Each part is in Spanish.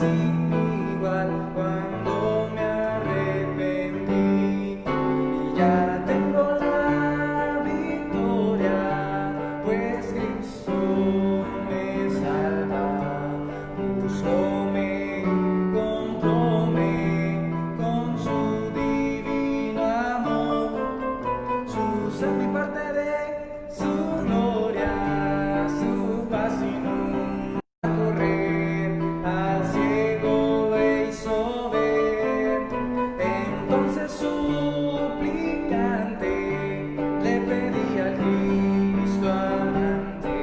sin igual cuando me arrepentí. Y ya tengo la victoria, pues Cristo me salva. Buscóme, compróme con su divino amor. Su sangre parte de su gloria, su paz inunda correr, al ciego le hizo ver. Entonces suplicante le pedí al Cristo amante,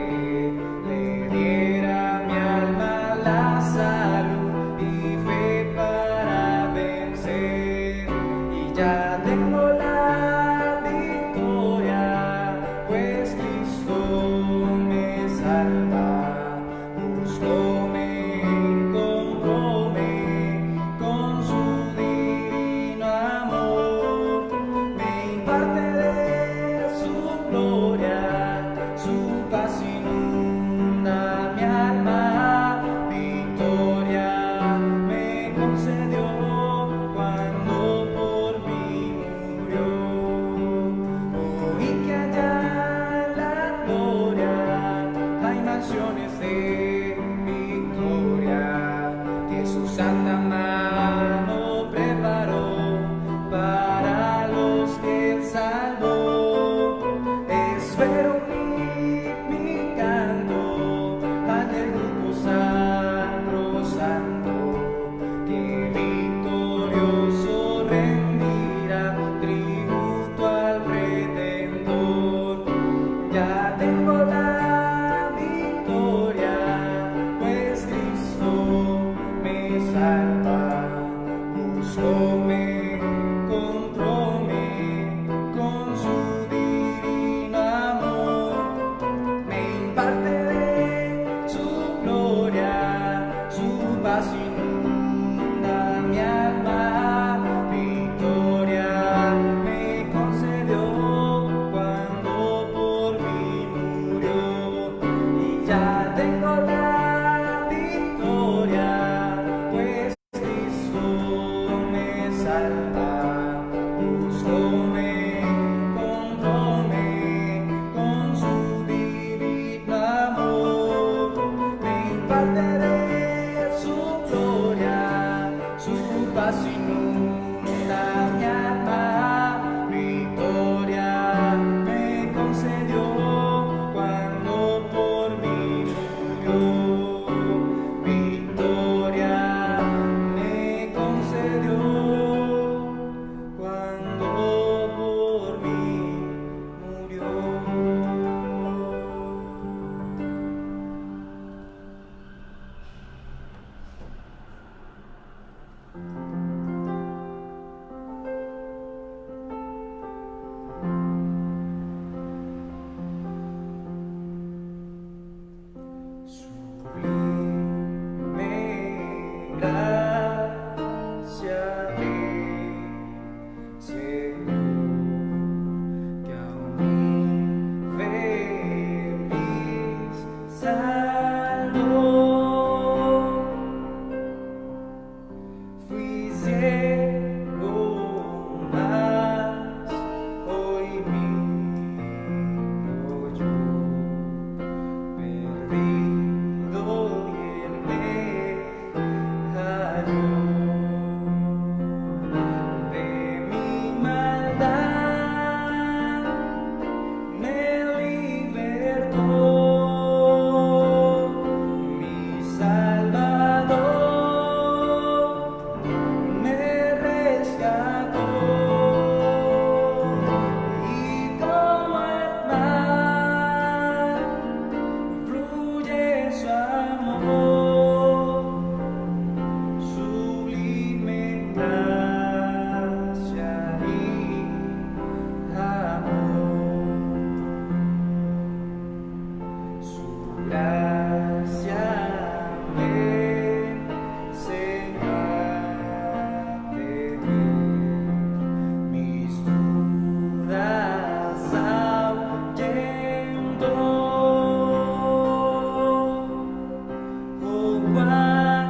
le diera mi alma la salud y fe para vencer. Y ya tengo la victoria, pues Cristo me salva. Buscóme, compróme con su divino amor. Me imparte de su gloria, su paz inunda mi alma. Victoria me concedió cuando por mí murió. Oí que allá en la gloria hay mansiones de victoria, que su santa mano preparó para los que él salvó. Espero mi canto al del grupo sacrosanto, que victorioso rendirá tributo al Redentor. Ya tengo la victoria, pues Cristo me salva. Buscóme, compróme con su divino amor. Me imparte de su gloria, su paz inunda mi alma. Victoria me concedió cuando por mí murió. Y ya tengo la victoria, pues Cristo me salva. Buscóme, compróme con su divino amor. Me imparte de su gloria, su paz inunda mi alma. Victoria me concedió cuando por mí murió. Victoria me concedió cuando por mí murió. Sublime gracia Señor, que aún infeliz salvó. Fui ciego, mas hoy miro yo, perdido y él me halló. De mi maldad me libertó, mi Salvador me rescató. Y como el mar fluye su amor, sublime gracia y amor. Su gracia me enseñó a temer, mis dudas ahuyentó. Oh, cuán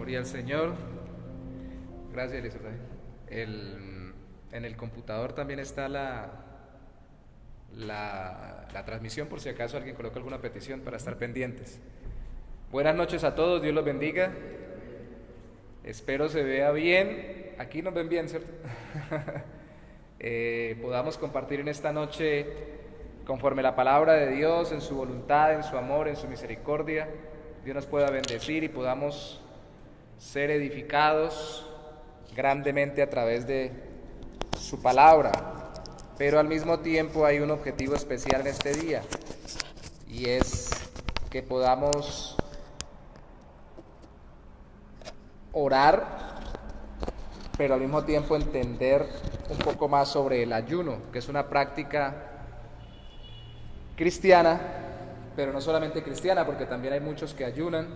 Gloria al Señor. Gracias, Elizabeth. En el computador también está la transmisión, por si acaso alguien coloca alguna petición para estar pendientes. Buenas noches a todos, Dios los bendiga. Espero se vea bien. Aquí nos ven bien, ¿cierto? Podamos compartir en esta noche conforme la palabra de Dios, en su voluntad, en su amor, en su misericordia. Dios nos pueda bendecir y podamos ser edificados grandemente a través de su palabra. Pero al mismo tiempo hay un objetivo especial en este día, y es que podamos orar, pero al mismo tiempo entender un poco más sobre el ayuno, que es una práctica cristiana, pero no solamente cristiana, porque también hay muchos que ayunan,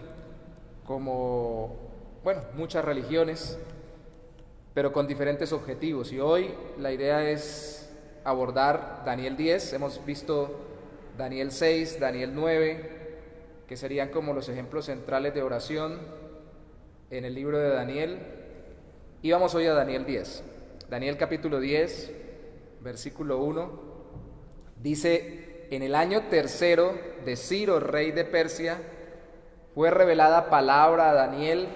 como, muchas religiones, pero con diferentes objetivos. Y hoy la idea es abordar Daniel 10, hemos visto Daniel 6, Daniel 9, que serían como los ejemplos centrales de oración en el libro de Daniel, y vamos hoy a Daniel 10. Daniel capítulo 10, versículo 1, dice: en el año tercero de Ciro, rey de Persia, fue revelada palabra a Daniel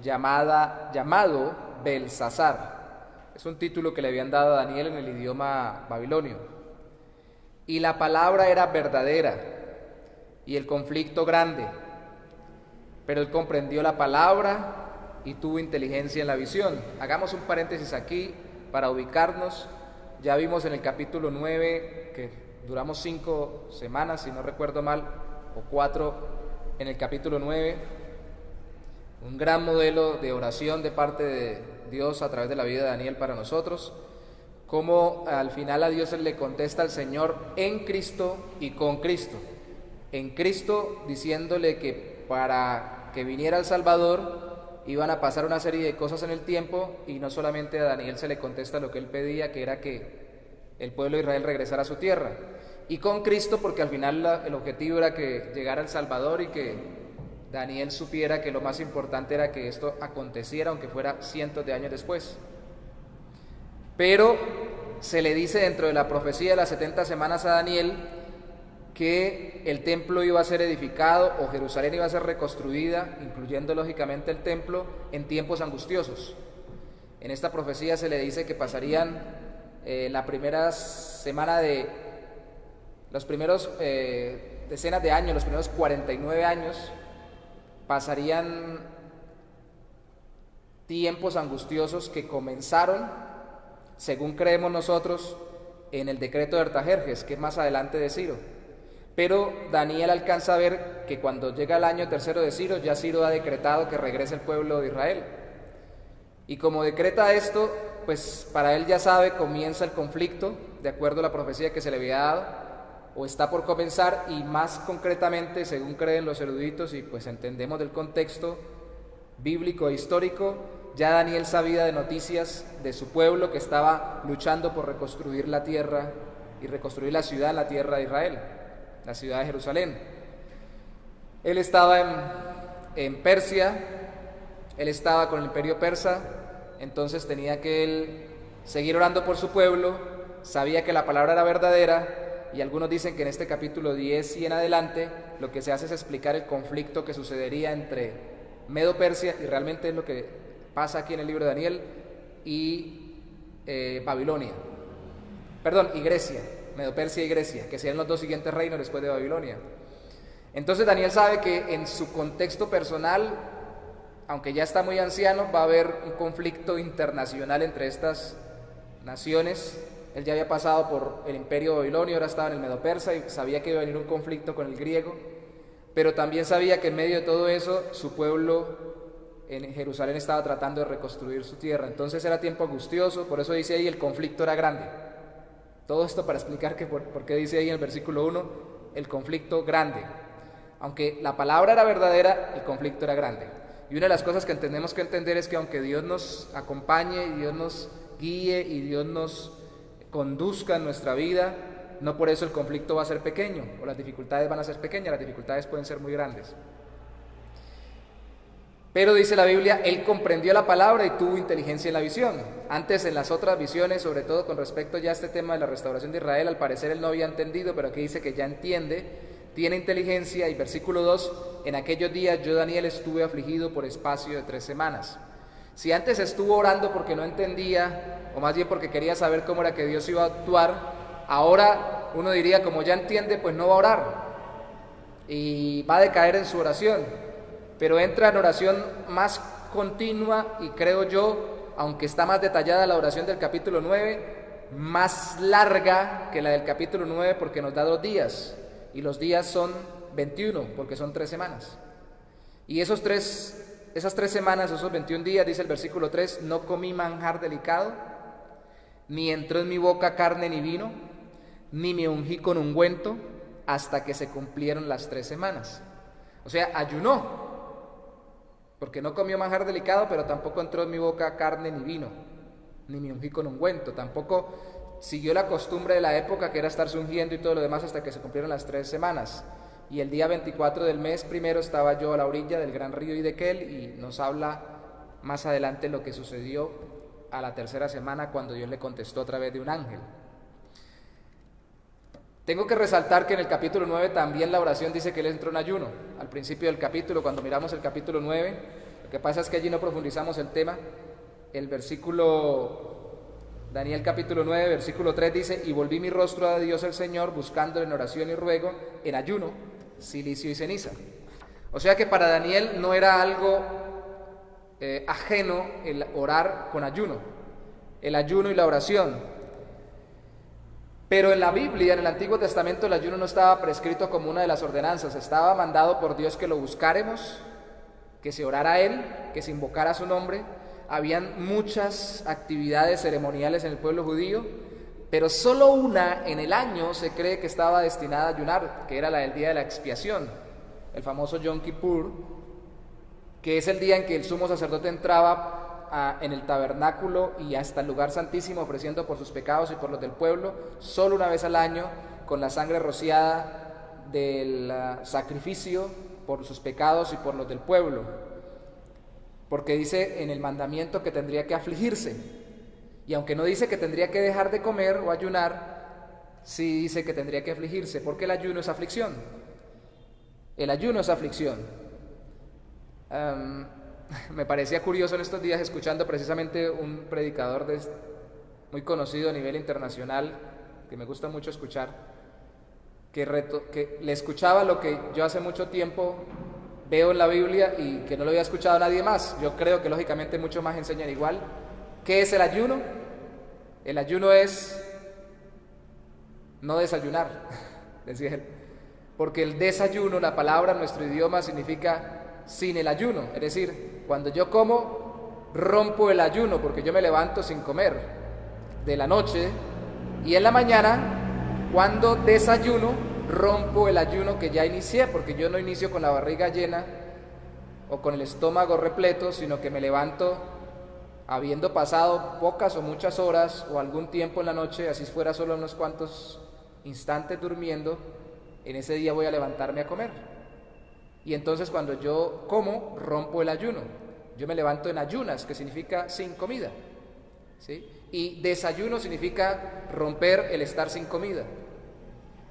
llamado Belsasar. Es un título que le habían dado a Daniel en el idioma babilonio. Y la palabra era verdadera y el conflicto grande. Pero él comprendió la palabra y tuvo inteligencia en la visión. Hagamos un paréntesis aquí para ubicarnos. Ya vimos en el capítulo 9, que duramos 5 semanas, si no recuerdo mal, o 4 en el capítulo 9, un gran modelo de oración de parte de Dios a través de la vida de Daniel para nosotros, cómo al final a Dios le contesta al Señor en Cristo y con Cristo. En Cristo, diciéndole que para que viniera el Salvador iban a pasar una serie de cosas en el tiempo, y no solamente a Daniel se le contesta lo que él pedía, que era que el pueblo de Israel regresara a su tierra. Y con Cristo, porque al final el objetivo era que llegara el Salvador y que Daniel supiera que lo más importante era que esto aconteciera, aunque fuera cientos de años después. Pero se le dice dentro de la profecía de las 70 semanas a Daniel que el templo iba a ser edificado, o Jerusalén iba a ser reconstruida, incluyendo lógicamente el templo, en tiempos angustiosos. En esta profecía se le dice que pasarían la primera semana de los primeros decenas de años, los primeros 49 años, pasarían tiempos angustiosos que comenzaron, según creemos nosotros, en el decreto de Artajerjes, que es más adelante de Ciro. Pero Daniel alcanza a ver que cuando llega el año tercero de Ciro, ya Ciro ha decretado que regrese el pueblo de Israel. Y como decreta esto, pues para él ya sabe, comienza el conflicto, de acuerdo a la profecía que se le había dado, o está por comenzar, y más concretamente, según creen los eruditos y pues entendemos del contexto bíblico e histórico, ya Daniel sabía de noticias de su pueblo que estaba luchando por reconstruir la tierra y reconstruir la ciudad en la tierra de Israel, la ciudad de Jerusalén. Él estaba en Persia, él estaba con el imperio persa, entonces tenía que él seguir orando por su pueblo, sabía que la palabra era verdadera. Y algunos dicen que en este capítulo 10 y en adelante lo que se hace es explicar el conflicto que sucedería entre Medo-Persia, y realmente es lo que pasa aquí en el libro de Daniel, y Babilonia. Y Grecia, Medo-Persia y Grecia, que serían los dos siguientes reinos después de Babilonia. Entonces Daniel sabe que en su contexto personal, aunque ya está muy anciano, va a haber un conflicto internacional entre estas naciones. Él ya había pasado por el imperio babilonio, ahora estaba en el Medo-Persa y sabía que iba a venir un conflicto con el griego, pero también sabía que en medio de todo eso su pueblo en Jerusalén estaba tratando de reconstruir su tierra. Entonces era tiempo angustioso, por eso dice ahí el conflicto era grande. Todo esto para explicar que por qué dice ahí en el versículo 1 el conflicto grande. Aunque la palabra era verdadera, el conflicto era grande. Y una de las cosas que tenemos que entender es que aunque Dios nos acompañe y Dios nos guíe y Dios nos conduzca en nuestra vida, no por eso el conflicto va a ser pequeño o las dificultades van a ser pequeñas, las dificultades pueden ser muy grandes. Pero dice la Biblia, él comprendió la palabra y tuvo inteligencia en la visión. Antes, en las otras visiones, sobre todo con respecto ya a este tema de la restauración de Israel, al parecer él no había entendido, pero aquí dice que ya entiende, tiene inteligencia. Y versículo 2, en aquellos días yo, Daniel, estuve afligido por espacio de 3 semanas. Si antes estuvo orando porque no entendía, o más bien porque quería saber cómo era que Dios iba a actuar, ahora uno diría, como ya entiende, pues no va a orar y va a decaer en su oración, pero entra en oración más continua y creo yo, aunque está más detallada la oración del capítulo 9, más larga que la del capítulo 9 porque nos da 2 días y los días son 21 porque son 3 semanas. Y esas 3 semanas, esos 21 días, dice el versículo 3, no comí manjar delicado, ni entró en mi boca carne ni vino, ni me ungí con ungüento, hasta que se cumplieron las 3 semanas. O sea, ayunó, porque no comió manjar delicado, pero tampoco entró en mi boca carne ni vino, ni me ungí con ungüento, tampoco siguió la costumbre de la época, que era estarse ungiendo y todo lo demás, hasta que se cumplieron las 3 semanas. Y el día 24 del mes primero estaba yo a la orilla del gran río Hiddekel, y nos habla más adelante lo que sucedió a la 3ª semana cuando Dios le contestó a través de un ángel. Tengo que resaltar que en el capítulo 9 también la oración dice que él entró en ayuno. Al principio del capítulo, cuando miramos el capítulo 9, lo que pasa es que allí no profundizamos el tema. El Daniel capítulo 9, versículo 3 dice, y volví mi rostro a Dios el Señor, buscándole en oración y ruego, en ayuno, silicio y ceniza. O sea que para Daniel no era algo ajeno el orar con ayuno, el ayuno y la oración. Pero en la Biblia, en el Antiguo Testamento, el ayuno no estaba prescrito como una de las ordenanzas, estaba mandado por Dios que lo buscáramos, que se orara a Él, que se invocara su nombre. Habían muchas actividades ceremoniales en el pueblo judío, pero solo una en el año se cree que estaba destinada a ayunar, que era la del día de la expiación, el famoso Yom Kippur, que es el día en que el sumo sacerdote entraba en el tabernáculo y hasta el lugar santísimo ofreciendo por sus pecados y por los del pueblo, solo una vez al año, con la sangre rociada del sacrificio por sus pecados y por los del pueblo, porque dice en el mandamiento que tendría que afligirse, y aunque no dice que tendría que dejar de comer o ayunar, sí dice que tendría que afligirse, porque el ayuno es aflicción. El ayuno es aflicción. Me parecía curioso en estos días, escuchando precisamente un predicador muy conocido a nivel internacional, que me gusta mucho escuchar, que le escuchaba lo que yo hace mucho tiempo veo en la Biblia y que no lo había escuchado a nadie más. Yo creo que lógicamente muchos más enseñan igual. ¿Qué es el ayuno? El ayuno es no desayunar, decía él, porque el desayuno, la palabra en nuestro idioma significa sin el ayuno, es decir, cuando yo como, rompo el ayuno, porque yo me levanto sin comer de la noche, y en la mañana, cuando desayuno, rompo el ayuno que ya inicié, porque yo no inicio con la barriga llena o con el estómago repleto, sino que me levanto habiendo pasado pocas o muchas horas o algún tiempo en la noche, así fuera solo unos cuantos instantes durmiendo. En ese día voy a levantarme a comer. Y entonces cuando yo como, rompo el ayuno. Yo me levanto en ayunas, que significa sin comida, ¿sí? Y desayuno significa romper el estar sin comida.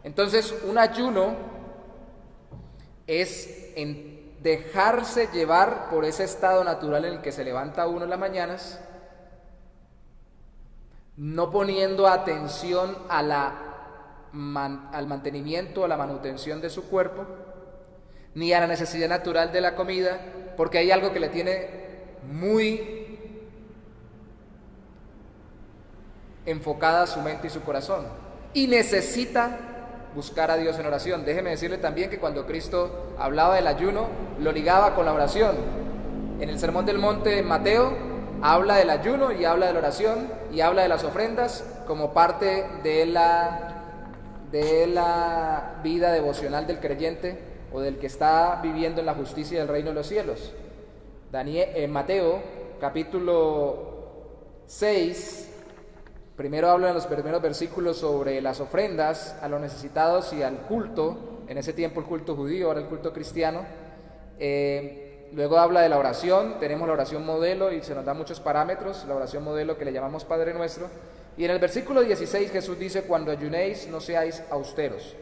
Entonces, un ayuno es dejarse llevar por ese estado natural en el que se levanta uno en las mañanas, no poniendo atención al mantenimiento, a la manutención de su cuerpo, ni a la necesidad natural de la comida, porque hay algo que le tiene muy enfocada su mente y su corazón, y necesita buscar a Dios en oración. Déjeme decirle también que cuando Cristo hablaba del ayuno, lo ligaba con la oración. En el Sermón del Monte, en Mateo, habla del ayuno y habla de la oración y habla de las ofrendas como parte de la vida devocional del creyente o del que está viviendo en la justicia del reino de los cielos. En Mateo capítulo 6, primero habla en los primeros versículos sobre las ofrendas a los necesitados y al culto, en ese tiempo el culto judío, ahora el culto cristiano, Luego habla de la oración, tenemos la oración modelo y se nos da muchos parámetros, la oración modelo que le llamamos Padre Nuestro. Y en el versículo 16 Jesús dice: cuando ayunéis no seáis austeros,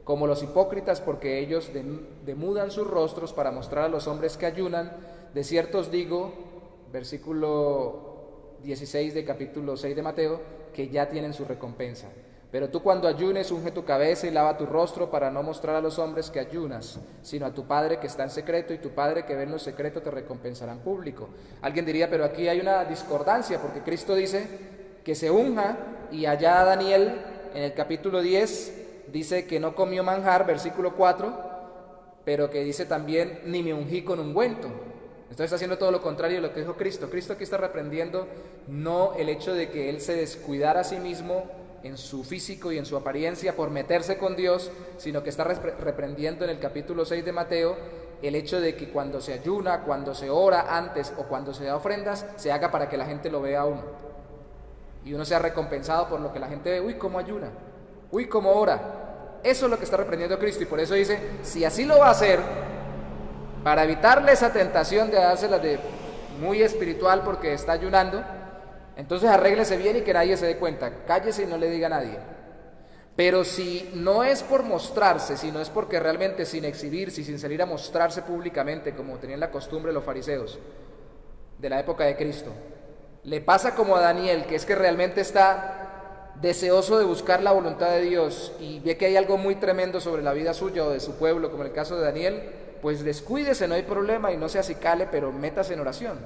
como los hipócritas, porque ellos demudan sus rostros para mostrar a los hombres que ayunan. De cierto os digo, versículo 16 de capítulo 6 de Mateo, que ya tienen su recompensa. Pero tú cuando ayunes, unge tu cabeza y lava tu rostro para no mostrar a los hombres que ayunas, sino a tu Padre que está en secreto, y tu Padre que ve en lo secreto te recompensará en público. Alguien diría, pero aquí hay una discordancia, porque Cristo dice que se unja, y allá Daniel en el capítulo 10 dice que no comió manjar, versículo 4, pero que dice también, ni me ungí con ungüento. Entonces está haciendo todo lo contrario de lo que dijo Cristo. Cristo aquí está reprendiendo no el hecho de que él se descuidara a sí mismo en su físico y en su apariencia por meterse con Dios, sino que está reprendiendo en el capítulo 6 de Mateo el hecho de que cuando se ayuna, cuando se ora antes o cuando se da ofrendas, se haga para que la gente lo vea a uno y uno sea recompensado por lo que la gente ve. Uy, cómo ayuna, uy, cómo ora. Eso es lo que está reprendiendo Cristo, y por eso dice, si así lo va a hacer, para evitarle esa tentación de dársela de muy espiritual porque está ayunando, entonces arréglese bien y que nadie se dé cuenta, cállese y no le diga a nadie. Pero si no es por mostrarse, sino es porque realmente sin exhibirse y sin salir a mostrarse públicamente, como tenían la costumbre los fariseos de la época de Cristo, le pasa como a Daniel, que es que realmente está deseoso de buscar la voluntad de Dios y ve que hay algo muy tremendo sobre la vida suya o de su pueblo, como en el caso de Daniel, pues descuídese, no hay problema, y no se acicale, pero métase en oración.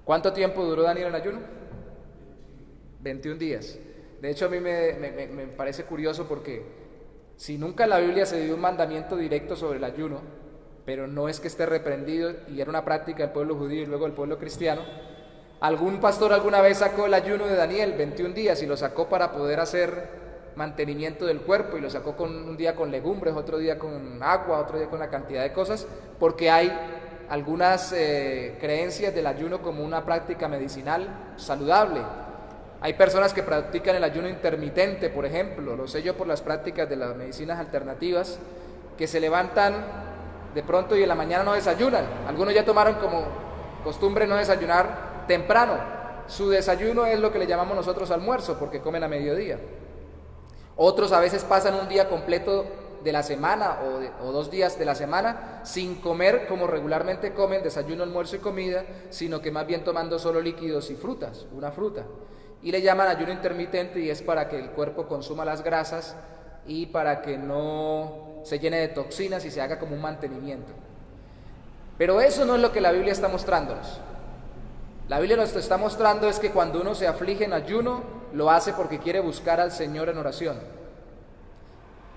¿Cuánto tiempo duró Daniel en ayuno? 21 días. De hecho, a mí me parece curioso porque si nunca en la Biblia se dio un mandamiento directo sobre el ayuno, pero no es que esté reprendido y era una práctica del pueblo judío y luego del pueblo cristiano, algún pastor alguna vez sacó el ayuno de Daniel, 21 días, y lo sacó para poder hacer mantenimiento del cuerpo, y lo sacó un día con legumbres, otro día con agua, otro día con una cantidad de cosas, porque hay algunas creencias del ayuno como una práctica medicinal saludable. Hay personas que practican el ayuno intermitente, por ejemplo, lo sé yo por las prácticas de las medicinas alternativas, que se levantan de pronto y en la mañana no desayunan. Algunos ya tomaron como costumbre no desayunar temprano. Su desayuno es lo que le llamamos nosotros almuerzo, porque comen a mediodía. Otros a veces pasan un día completo de la semana o 2 días de la semana sin comer como regularmente comen, desayuno, almuerzo y comida, sino que más bien tomando solo líquidos y frutas, una fruta. Y le llaman ayuno intermitente, y es para que el cuerpo consuma las grasas y para que no se llene de toxinas y se haga como un mantenimiento. Pero eso no es lo que la Biblia está mostrándonos. La Biblia nos está mostrando es que cuando uno se aflige en ayuno, lo hace porque quiere buscar al Señor en oración.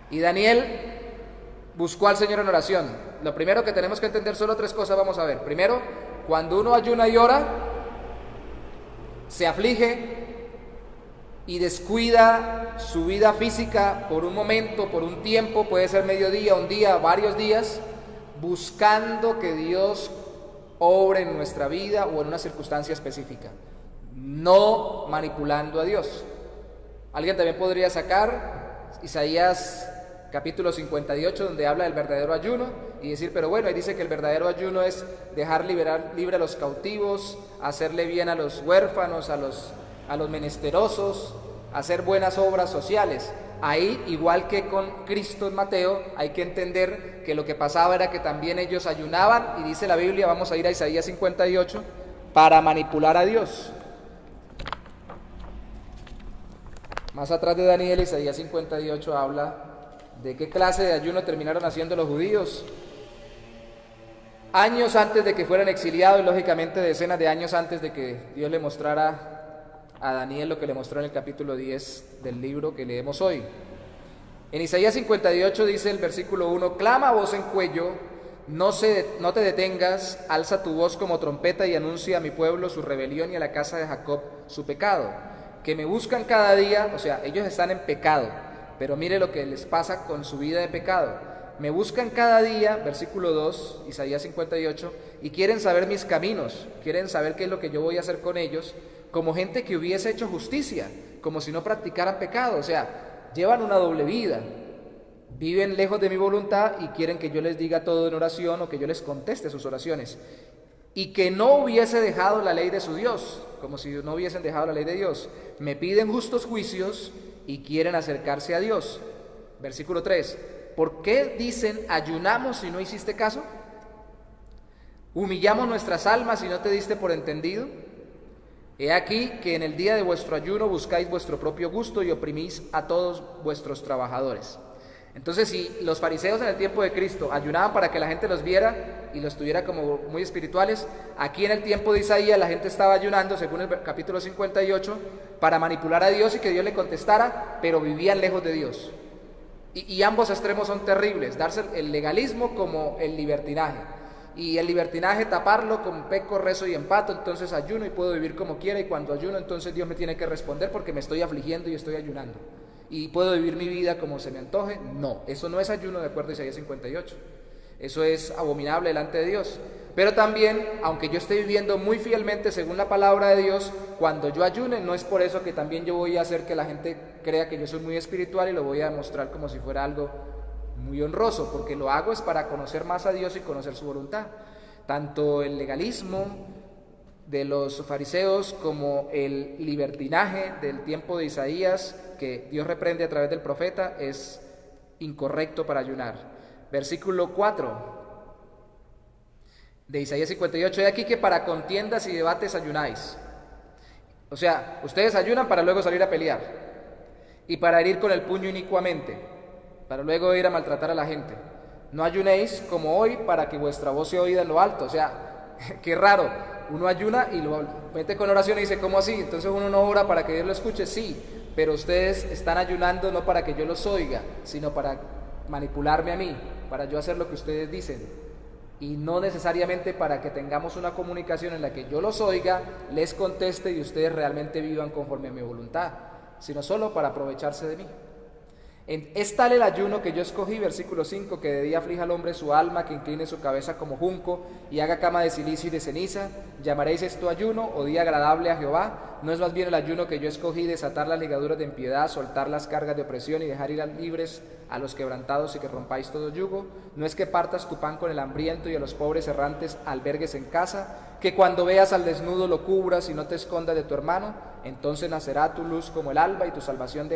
Y Daniel buscó al Señor en oración. Lo primero que tenemos que entender, solo 3 cosas vamos a ver. Primero, cuando uno ayuna y ora, se aflige y descuida su vida física por un momento, por un tiempo, puede ser mediodía, un día, varios días, buscando que Dios obre en nuestra vida o en una circunstancia específica, no manipulando a Dios. Alguien también podría sacar Isaías capítulo 58, donde habla del verdadero ayuno, y decir, pero bueno, ahí dice que el verdadero ayuno es dejar libre a los cautivos, hacerle bien a los huérfanos, a los menesterosos, hacer buenas obras sociales. Ahí, igual que con Cristo en Mateo, hay que entender que lo que pasaba era que también ellos ayunaban, y dice la Biblia, vamos a ir a Isaías 58, para manipular a Dios. Más atrás de Daniel, Isaías 58 habla de qué clase de ayuno terminaron haciendo los judíos años antes de que fueran exiliados, y lógicamente decenas de años antes de que Dios le mostrara a Daniel lo que le mostró en el capítulo 10 del libro que leemos hoy. En Isaías 58 dice el versículo 1, clama a voz en cuello, no te detengas, alza tu voz como trompeta y anuncia a mi pueblo su rebelión y a la casa de Jacob su pecado, que me buscan cada día. O sea, ellos están en pecado, pero mire lo que les pasa con su vida de pecado. Me buscan cada día, versículo 2, Isaías 58, y quieren saber mis caminos, quieren saber qué es lo que yo voy a hacer con ellos, como gente que hubiese hecho justicia, como si no practicaran pecado. O sea, llevan una doble vida, Viven lejos de mi voluntad y quieren que yo les diga todo en oración o que yo les conteste sus oraciones. Y que no hubiese dejado la ley de su Dios, como si no hubiesen dejado la ley de Dios. Me piden justos juicios y quieren acercarse a Dios. Versículo 3. ¿Por qué dicen ayunamos si no hiciste caso? ¿Humillamos nuestras almas y no te diste por entendido? He aquí que en el día de vuestro ayuno buscáis vuestro propio gusto y oprimís a todos vuestros trabajadores. Entonces, si los fariseos en el tiempo de Cristo ayunaban para que la gente los viera y los tuviera como muy espirituales, aquí en el tiempo de Isaías la gente estaba ayunando, según el capítulo 58, para manipular a Dios y que Dios le contestara, pero vivían lejos de Dios. Y ambos extremos son terribles, darse el legalismo como el libertinaje. Y el libertinaje taparlo con peco, rezo y empato, entonces ayuno y puedo vivir como quiera, y cuando ayuno entonces Dios me tiene que responder porque me estoy afligiendo y estoy ayunando. ¿Y puedo vivir mi vida como se me antoje? No, eso no es ayuno de acuerdo a Isaías 58. Eso es abominable delante de Dios. Pero también, aunque yo esté viviendo muy fielmente según la palabra de Dios, cuando yo ayune, no es por eso que también yo voy a hacer que la gente crea que yo soy muy espiritual y lo voy a mostrar como si fuera algo muy honroso, porque lo hago es para conocer más a Dios y conocer su voluntad. Tanto el legalismo de los fariseos como el libertinaje del tiempo de Isaías, que Dios reprende a través del profeta, es incorrecto para ayunar. Versículo 4 de Isaías 58, he aquí que para contiendas y debates ayunáis. O sea, ustedes ayunan para luego salir a pelear y para herir con el puño inicuamente, para luego ir a maltratar a la gente. No ayunéis como hoy para que vuestra voz sea oída en lo alto. O sea, qué raro, uno ayuna y lo mete con oración y dice, ¿cómo así? Entonces uno no ora para que Dios lo escuche. Sí, pero ustedes están ayunando no para que yo los oiga, sino para manipularme a mí, para yo hacer lo que ustedes dicen. Y no necesariamente para que tengamos una comunicación en la que yo los oiga, les conteste y ustedes realmente vivan conforme a mi voluntad, sino solo para aprovecharse de mí. Es tal el ayuno que yo escogí, versículo 5, que de día aflija al hombre su alma, que incline su cabeza como junco y haga cama de silicio y de ceniza. ¿Llamaréis esto ayuno o día agradable a Jehová? ¿No es más bien el ayuno que yo escogí, desatar las ligaduras de impiedad, soltar las cargas de opresión y dejar ir libres a los quebrantados y que rompáis todo yugo? ¿No es que partas tu pan con el hambriento y a los pobres errantes albergues en casa? Que cuando veas al desnudo lo cubras y no te escondas de tu hermano. Entonces nacerá tu luz como el alba y tu salvación se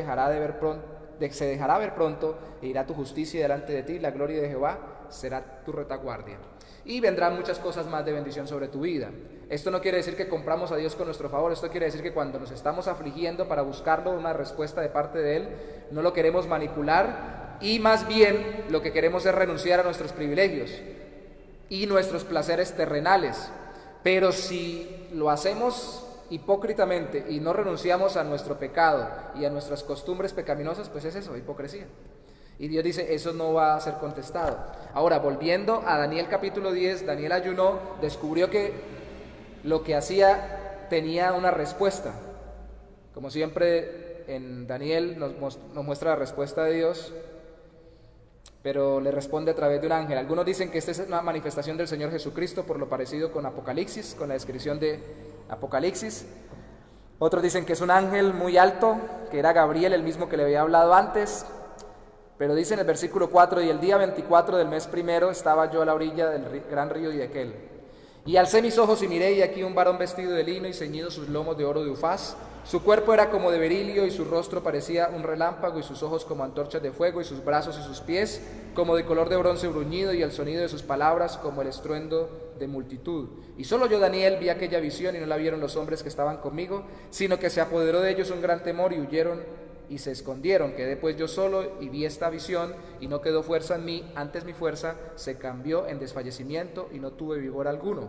dejará ver pronto, e irá tu justicia delante de ti, la gloria de Jehová será tu retaguardia. Y vendrán muchas cosas más de bendición sobre tu vida. Esto no quiere decir que compramos a Dios con nuestro favor, esto quiere decir que cuando nos estamos afligiendo para buscarlo, una respuesta de parte de Él, no lo queremos manipular y más bien lo que queremos es renunciar a nuestros privilegios y nuestros placeres terrenales. Pero si lo hacemos hipócritamente y no renunciamos a nuestro pecado y a nuestras costumbres pecaminosas, pues es eso, hipocresía. Y Dios dice, eso no va a ser contestado. Ahora, volviendo a Daniel capítulo 10, Daniel ayunó, descubrió que lo que hacía tenía una respuesta. Como siempre, en Daniel nos muestra la respuesta de Dios, pero le responde a través de un ángel. Algunos dicen que esta es una manifestación del Señor Jesucristo, por lo parecido con Apocalipsis, con la descripción de Apocalipsis. Otros dicen que es un ángel muy alto, que era Gabriel, el mismo que le había hablado antes. Pero dice en el versículo 4, y el día 24 del mes primero estaba yo a la orilla del gran río Hiddekel. Y alcé mis ojos y miré, y aquí un varón vestido de lino y ceñido sus lomos de oro de Ufaz. Su cuerpo era como de berilio, y su rostro parecía un relámpago, y sus ojos como antorchas de fuego, y sus brazos y sus pies como de color de bronce bruñido, y el sonido de sus palabras como el estruendo de multitud. Y solo yo, Daniel, vi aquella visión, y no la vieron los hombres que estaban conmigo, sino que se apoderó de ellos un gran temor, y huyeron y se escondieron. Quedé pues yo solo y vi esta visión, y no quedó fuerza en mí, antes mi fuerza se cambió en desfallecimiento, y no tuve vigor alguno.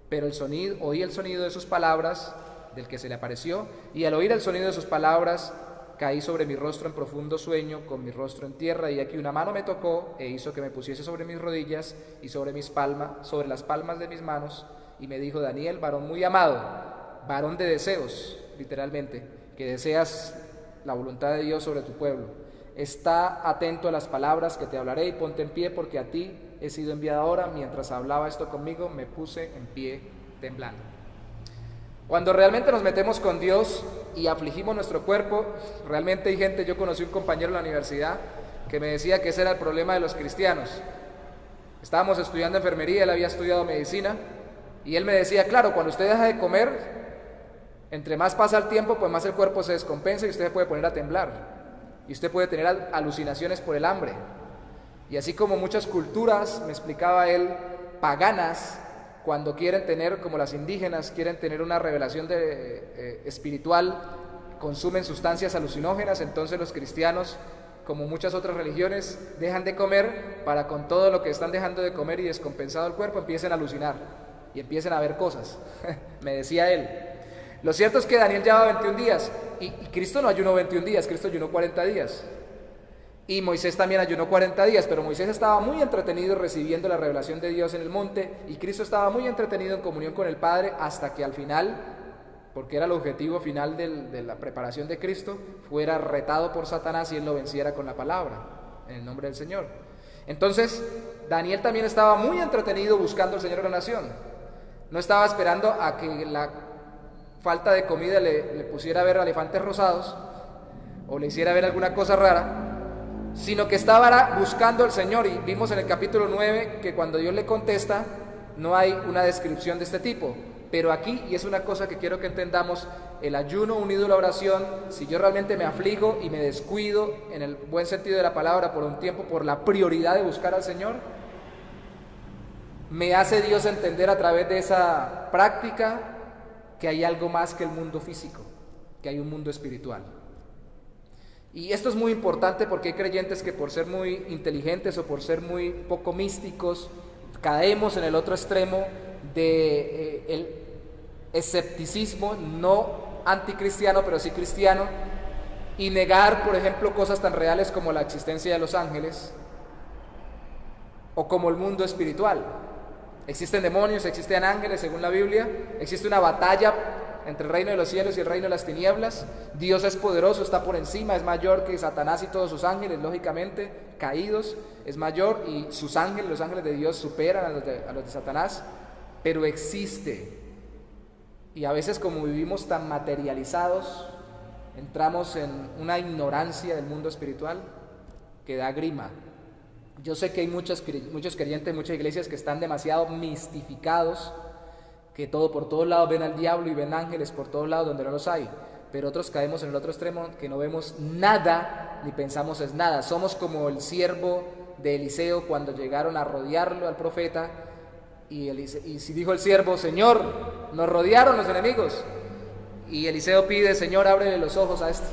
Pero oí el sonido de sus palabras, del que se le apareció, y al oír el sonido de sus palabras, caí sobre mi rostro en profundo sueño, con mi rostro en tierra, y aquí una mano me tocó, e hizo que me pusiese sobre mis rodillas, y sobre las palmas de mis manos, y me dijo, Daniel, varón muy amado, varón de deseos, literalmente, que deseas la voluntad de Dios sobre tu pueblo. Está atento a las palabras que te hablaré y ponte en pie, porque a ti he sido enviado ahora. Mientras hablaba esto conmigo, me puse en pie temblando. Cuando realmente nos metemos con Dios y afligimos nuestro cuerpo, realmente hay gente, yo conocí un compañero en la universidad que me decía que ese era el problema de los cristianos. Estábamos estudiando enfermería, él había estudiado medicina, y él me decía, claro, cuando usted deja de comer, entre más pasa el tiempo, pues más el cuerpo se descompensa y usted se puede poner a temblar, y usted puede tener alucinaciones por el hambre. Y así como muchas culturas, me explicaba él, paganas, cuando quieren tener, como las indígenas, quieren tener una revelación espiritual, consumen sustancias alucinógenas, entonces los cristianos, como muchas otras religiones, dejan de comer para con todo lo que están dejando de comer y descompensado el cuerpo, empiecen a alucinar y empiecen a ver cosas, me decía él. Lo cierto es que Daniel llevaba 21 días y Cristo no ayunó 21 días, Cristo ayunó 40 días. Y Moisés también ayunó 40 días, pero Moisés estaba muy entretenido recibiendo la revelación de Dios en el monte y Cristo estaba muy entretenido en comunión con el Padre hasta que al final, porque era el objetivo final de la preparación de Cristo, fuera retado por Satanás y él lo venciera con la palabra, en el nombre del Señor. Entonces, Daniel también estaba muy entretenido buscando al Señor de la nación. No estaba esperando a que la falta de comida le pusiera a ver elefantes rosados o le hiciera ver alguna cosa rara, sino que estaba buscando al Señor. Y vimos en el capítulo 9 que cuando Dios le contesta no hay una descripción de este tipo, pero aquí, y es una cosa que quiero que entendamos, el ayuno unido a la oración, si yo realmente me aflijo y me descuido en el buen sentido de la palabra por un tiempo, por la prioridad de buscar al Señor, me hace Dios entender a través de esa práctica que hay algo más que el mundo físico, que hay un mundo espiritual. Y esto es muy importante porque hay creyentes que por ser muy inteligentes o por ser muy poco místicos, caemos en el otro extremo del escepticismo, no anticristiano, pero sí cristiano, y negar, por ejemplo, cosas tan reales como la existencia de los ángeles o como el mundo espiritual. Existen demonios, existen ángeles, según la Biblia, existe una batalla entre el reino de los cielos y el reino de las tinieblas. Dios es poderoso, está por encima, es mayor que Satanás y todos sus ángeles, lógicamente, caídos, es mayor, y sus ángeles, los ángeles de Dios, superan a los de Satanás, pero existe. Y a veces, como vivimos tan materializados, entramos en una ignorancia del mundo espiritual que da grima. Yo sé que hay muchos creyentes, muchas iglesias que están demasiado mistificados, que por todos lados ven al diablo y ven ángeles por todos lados donde no los hay, pero otros caemos en el otro extremo que no vemos nada ni pensamos es nada. Somos como el siervo de Eliseo cuando llegaron a rodearlo al profeta y si dijo el siervo, Señor, nos rodearon los enemigos, y Eliseo pide, Señor, ábrele los ojos a este,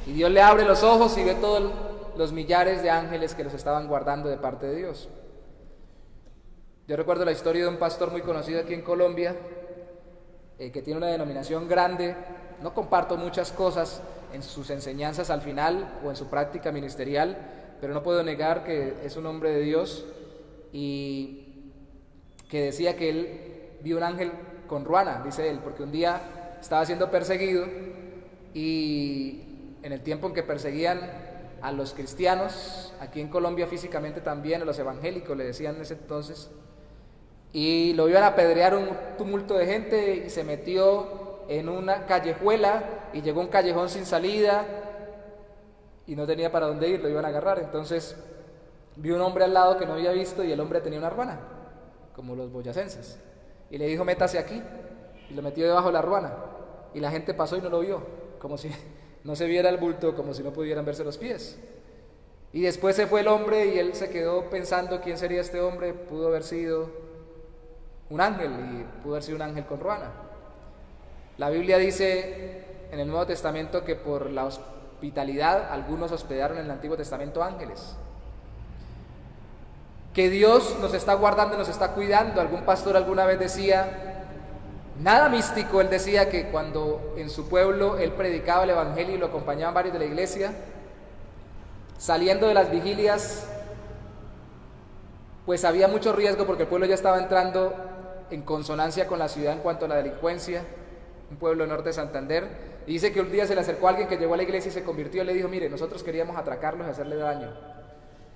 y Dios le abre los ojos y ve todos los millares de ángeles que los estaban guardando de parte de Dios. Yo recuerdo la historia de un pastor muy conocido aquí en Colombia, que tiene una denominación grande. No comparto muchas cosas en sus enseñanzas al final o en su práctica ministerial, pero no puedo negar que es un hombre de Dios y que decía que él vio un ángel con ruana, dice él, porque un día estaba siendo perseguido y en el tiempo en que perseguían a los cristianos, aquí en Colombia físicamente también, a los evangélicos le decían en ese entonces, y lo iban a apedrear un tumulto de gente y se metió en una callejuela y llegó a un callejón sin salida y no tenía para dónde ir, lo iban a agarrar. Entonces vio un hombre al lado que no había visto y el hombre tenía una ruana, como los boyacenses, y le dijo, métase aquí, y lo metió debajo de la ruana y la gente pasó y no lo vio, como si no se viera el bulto, como si no pudieran verse los pies. Y después se fue el hombre y él se quedó pensando quién sería este hombre. Pudo haber sido un ángel y pudo haber sido un ángel con ruana. La Biblia dice en el Nuevo Testamento que por la hospitalidad algunos hospedaron en el Antiguo Testamento ángeles. Que Dios nos está guardando, nos está cuidando. Algún pastor alguna vez decía, nada místico, él decía que cuando en su pueblo él predicaba el evangelio y lo acompañaban varios de la iglesia, saliendo de las vigilias, pues había mucho riesgo porque el pueblo ya estaba entrando en consonancia con la ciudad en cuanto a la delincuencia, un pueblo del norte de Santander, y dice que un día se le acercó alguien que llegó a la iglesia y se convirtió y le dijo, mire, nosotros queríamos atracarlos y hacerle daño,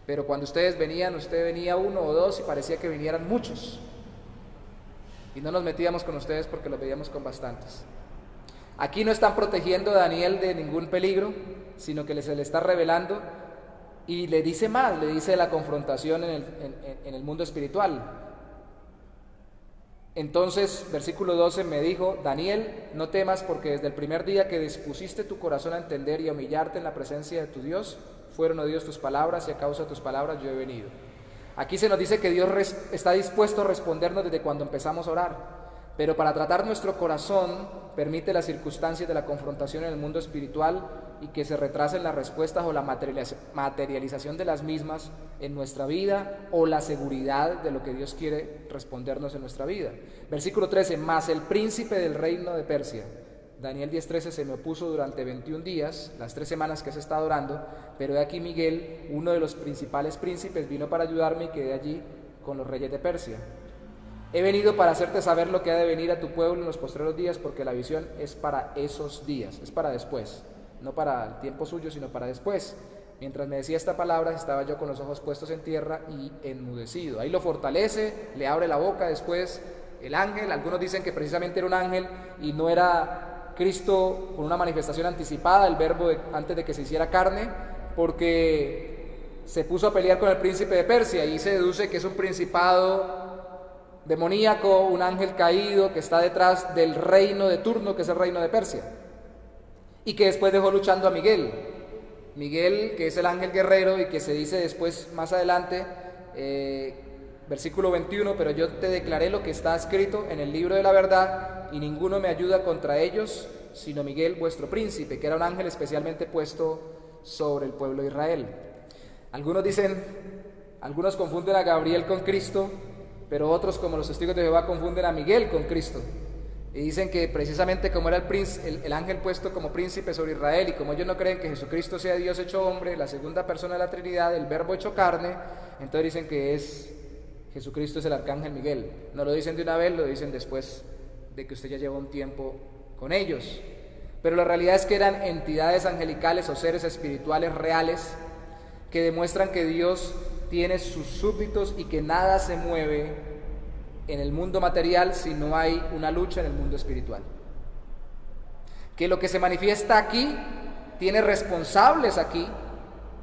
pero cuando ustedes venían, usted venía uno o dos y parecía que vinieran muchos, y no nos metíamos con ustedes porque los veíamos con bastantes. Aquí no están protegiendo a Daniel de ningún peligro, sino que se le está revelando Y le dice más, le dice la confrontación en el mundo espiritual. Entonces, versículo 12, me dijo: Daniel, no temas, porque desde el primer día que dispusiste tu corazón a entender y a humillarte en la presencia de tu Dios, fueron, oh Dios, tus palabras, y a causa de tus palabras yo he venido. Aquí se nos dice que Dios está dispuesto a respondernos desde cuando empezamos a orar, pero para tratar nuestro corazón permite las circunstancias de la confrontación en el mundo espiritual y que se retrasen las respuestas o la materialización de las mismas en nuestra vida, o la seguridad de lo que Dios quiere respondernos en nuestra vida. Versículo 13, mas el príncipe del reino de Persia, Daniel 10:13, se me opuso durante 21 días, las 3 semanas que se está orando, pero he aquí Miguel, uno de los principales príncipes, vino para ayudarme y quedé allí con los reyes de Persia. He venido para hacerte saber lo que ha de venir a tu pueblo en los postreros días, porque la visión es para esos días, es para después, no para el tiempo suyo, sino para después. Mientras me decía esta palabra, estaba yo con los ojos puestos en tierra y enmudecido. Ahí lo fortalece, le abre la boca después el ángel. Algunos dicen que precisamente era un ángel y no era Cristo con una manifestación anticipada, el verbo antes de que se hiciera carne, porque se puso a pelear con el príncipe de Persia y se deduce que es un principado demoníaco, un ángel caído que está detrás del reino de turno, que es el reino de Persia, y que después dejó luchando a Miguel, que es el ángel guerrero, y que se dice después, más adelante, versículo 21, pero yo te declaré lo que está escrito en el libro de la verdad, y ninguno me ayuda contra ellos, sino Miguel vuestro príncipe, que era un ángel especialmente puesto sobre el pueblo de Israel. Algunos confunden a Gabriel con Cristo, pero otros, como los testigos de Jehová, confunden a Miguel con Cristo. Y dicen que precisamente como era el ángel puesto como príncipe sobre Israel, y como ellos no creen que Jesucristo sea Dios hecho hombre, la segunda persona de la Trinidad, el verbo hecho carne, entonces dicen que Jesucristo es el arcángel Miguel. No lo dicen de una vez, lo dicen después de que usted ya lleva un tiempo con ellos. Pero la realidad es que eran entidades angelicales o seres espirituales reales que demuestran que Dios tiene sus súbditos y que nada se mueve en el mundo material si no hay una lucha en el mundo espiritual. Que lo que se manifiesta aquí tiene responsables aquí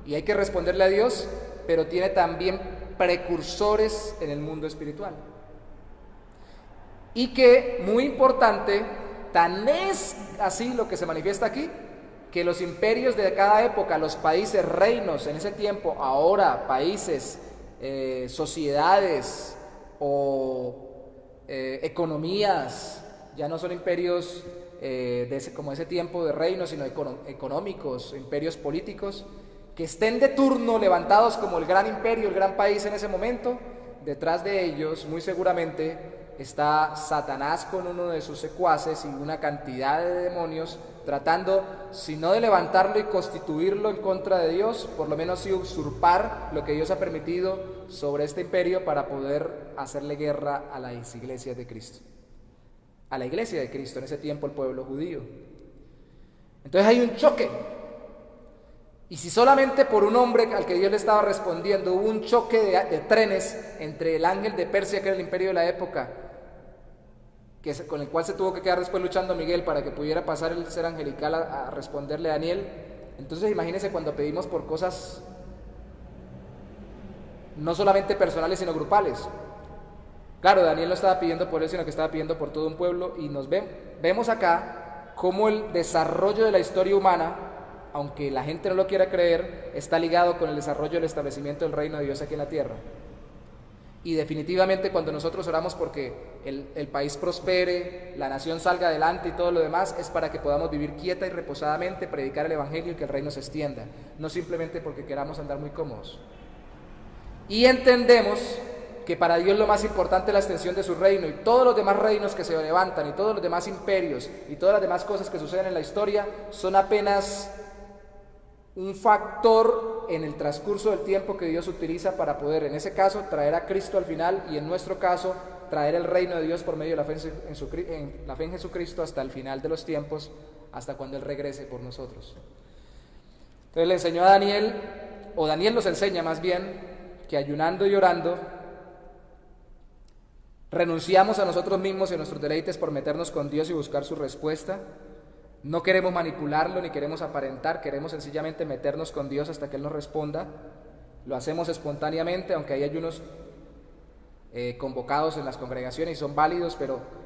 y hay que responderle a Dios, pero tiene también precursores en el mundo espiritual. Y que, muy importante, tan es así lo que se manifiesta aquí, que los imperios de cada época, los países, reinos en ese tiempo, ahora países, sociedades o economías, ya no son imperios como ese tiempo de reinos, sino económicos, imperios políticos, que estén de turno levantados como el gran imperio, el gran país en ese momento. Detrás de ellos, muy seguramente, está Satanás con uno de sus secuaces y una cantidad de demonios tratando, si no de levantarlo y constituirlo en contra de Dios, por lo menos sí usurpar lo que Dios ha permitido sobre este imperio para poder hacerle guerra a las iglesias de Cristo, a la iglesia de Cristo, en ese tiempo el pueblo judío. Entonces hay un choque, y si solamente por un hombre al que Dios le estaba respondiendo hubo un choque de trenes entre el ángel de Persia, que era el imperio de la época, con el cual se tuvo que quedar después luchando Miguel para que pudiera pasar el ser angelical a responderle a Daniel. Entonces imagínense cuando pedimos por cosas no solamente personales sino grupales. Claro, Daniel no estaba pidiendo por él, sino que estaba pidiendo por todo un pueblo, y vemos acá cómo el desarrollo de la historia humana, aunque la gente no lo quiera creer, está ligado con el desarrollo del establecimiento del reino de Dios aquí en la tierra. Y definitivamente cuando nosotros oramos porque el país prospere, la nación salga adelante y todo lo demás, es para que podamos vivir quieta y reposadamente, predicar el evangelio y que el reino se extienda, no simplemente porque queramos andar muy cómodos. Y entendemos que para Dios lo más importante es la extensión de su reino, y todos los demás reinos que se levantan y todos los demás imperios y todas las demás cosas que suceden en la historia son apenas un factor en el transcurso del tiempo que Dios utiliza para poder, en ese caso, traer a Cristo al final, y en nuestro caso, traer el reino de Dios por medio de la fe en Jesucristo hasta el final de los tiempos, hasta cuando Él regrese por nosotros. Entonces le enseñó a Daniel, o Daniel nos enseña más bien, que ayunando y orando renunciamos a nosotros mismos y a nuestros deleites por meternos con Dios y buscar su respuesta. No queremos manipularlo ni queremos aparentar, queremos sencillamente meternos con Dios hasta que Él nos responda. Lo hacemos espontáneamente, aunque hay ayunos convocados en las congregaciones y son válidos,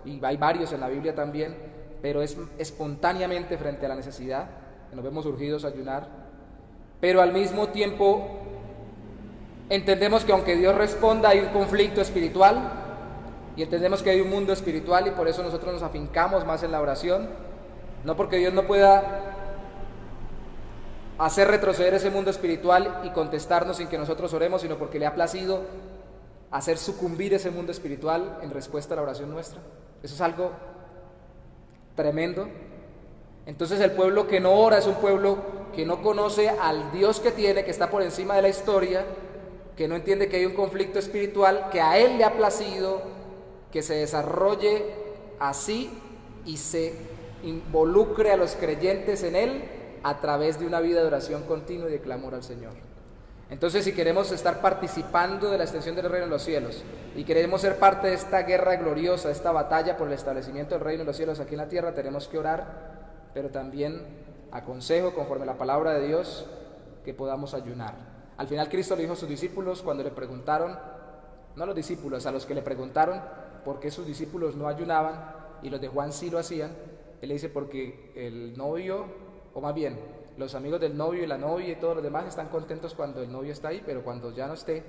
y hay varios en la Biblia también, pero es espontáneamente frente a la necesidad, que nos vemos urgidos a ayunar. Pero al mismo tiempo entendemos que aunque Dios responda hay un conflicto espiritual y entendemos que hay un mundo espiritual y por eso nosotros nos afincamos más en la oración, no porque Dios no pueda hacer retroceder ese mundo espiritual y contestarnos sin que nosotros oremos, sino porque le ha placido hacer sucumbir ese mundo espiritual en respuesta a la oración nuestra. Eso es algo tremendo. Entonces el pueblo que no ora es un pueblo que no conoce al Dios que tiene, que está por encima de la historia, que no entiende que hay un conflicto espiritual, que a Él le ha placido que se desarrolle así y se involucre a los creyentes en Él a través de una vida de oración continua y de clamor al Señor. Entonces, si queremos estar participando de la extensión del reino de los cielos y queremos ser parte de esta guerra gloriosa, esta batalla por el establecimiento del reino de los cielos aquí en la tierra, tenemos que orar, pero también aconsejo, conforme a la palabra de Dios, que podamos ayunar. Al final Cristo le dijo a sus discípulos cuando le preguntaron, no a los discípulos, a los que le preguntaron por qué sus discípulos no ayunaban y los de Juan sí lo hacían, Él le dice porque el novio, o más bien, los amigos del novio y la novia y todos los demás están contentos cuando el novio está ahí, pero cuando ya no esté,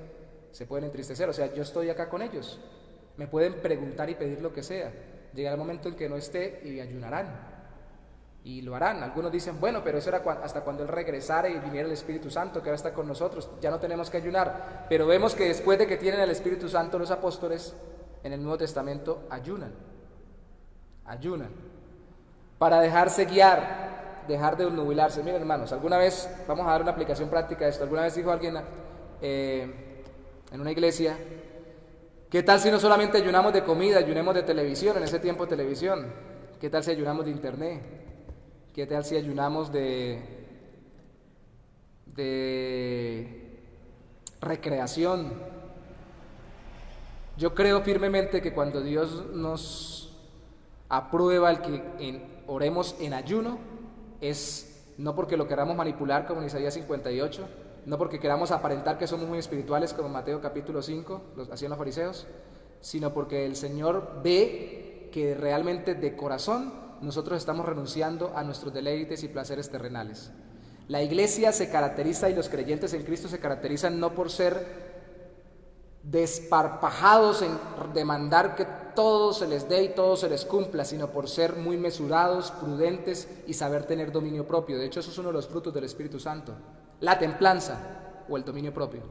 se pueden entristecer. O sea, yo estoy acá con ellos, me pueden preguntar y pedir lo que sea. Llegará el momento en que no esté y ayunarán, y lo harán. Algunos dicen, bueno, pero eso era hasta cuando Él regresara y viniera el Espíritu Santo, que va a estar con nosotros, ya no tenemos que ayunar. Pero vemos que después de que tienen el Espíritu Santo, los apóstoles en el Nuevo Testamento ayunan, para dejarse guiar, dejar de obnubilarse. Miren, hermanos, alguna vez, vamos a dar una aplicación práctica de esto, alguna vez dijo alguien en una iglesia, ¿qué tal si no solamente ayunamos de comida, ayunemos de televisión? En ese tiempo televisión. ¿Qué tal si ayunamos de internet? ¿Qué tal si ayunamos de recreación? Yo creo firmemente que cuando Dios nos aprueba el que oremos en ayuno, es no porque lo queramos manipular como en Isaías 58, no porque queramos aparentar que somos muy espirituales como en Mateo capítulo 5, hacían los fariseos, sino porque el Señor ve que realmente de corazón nosotros estamos renunciando a nuestros deleites y placeres terrenales. La iglesia se caracteriza y los creyentes en Cristo se caracterizan no por ser desparpajados en demandar que todo se les dé y todo se les cumpla, sino por ser muy mesurados, prudentes y saber tener dominio propio. De hecho, eso es uno de los frutos del Espíritu Santo, la templanza o el dominio propio.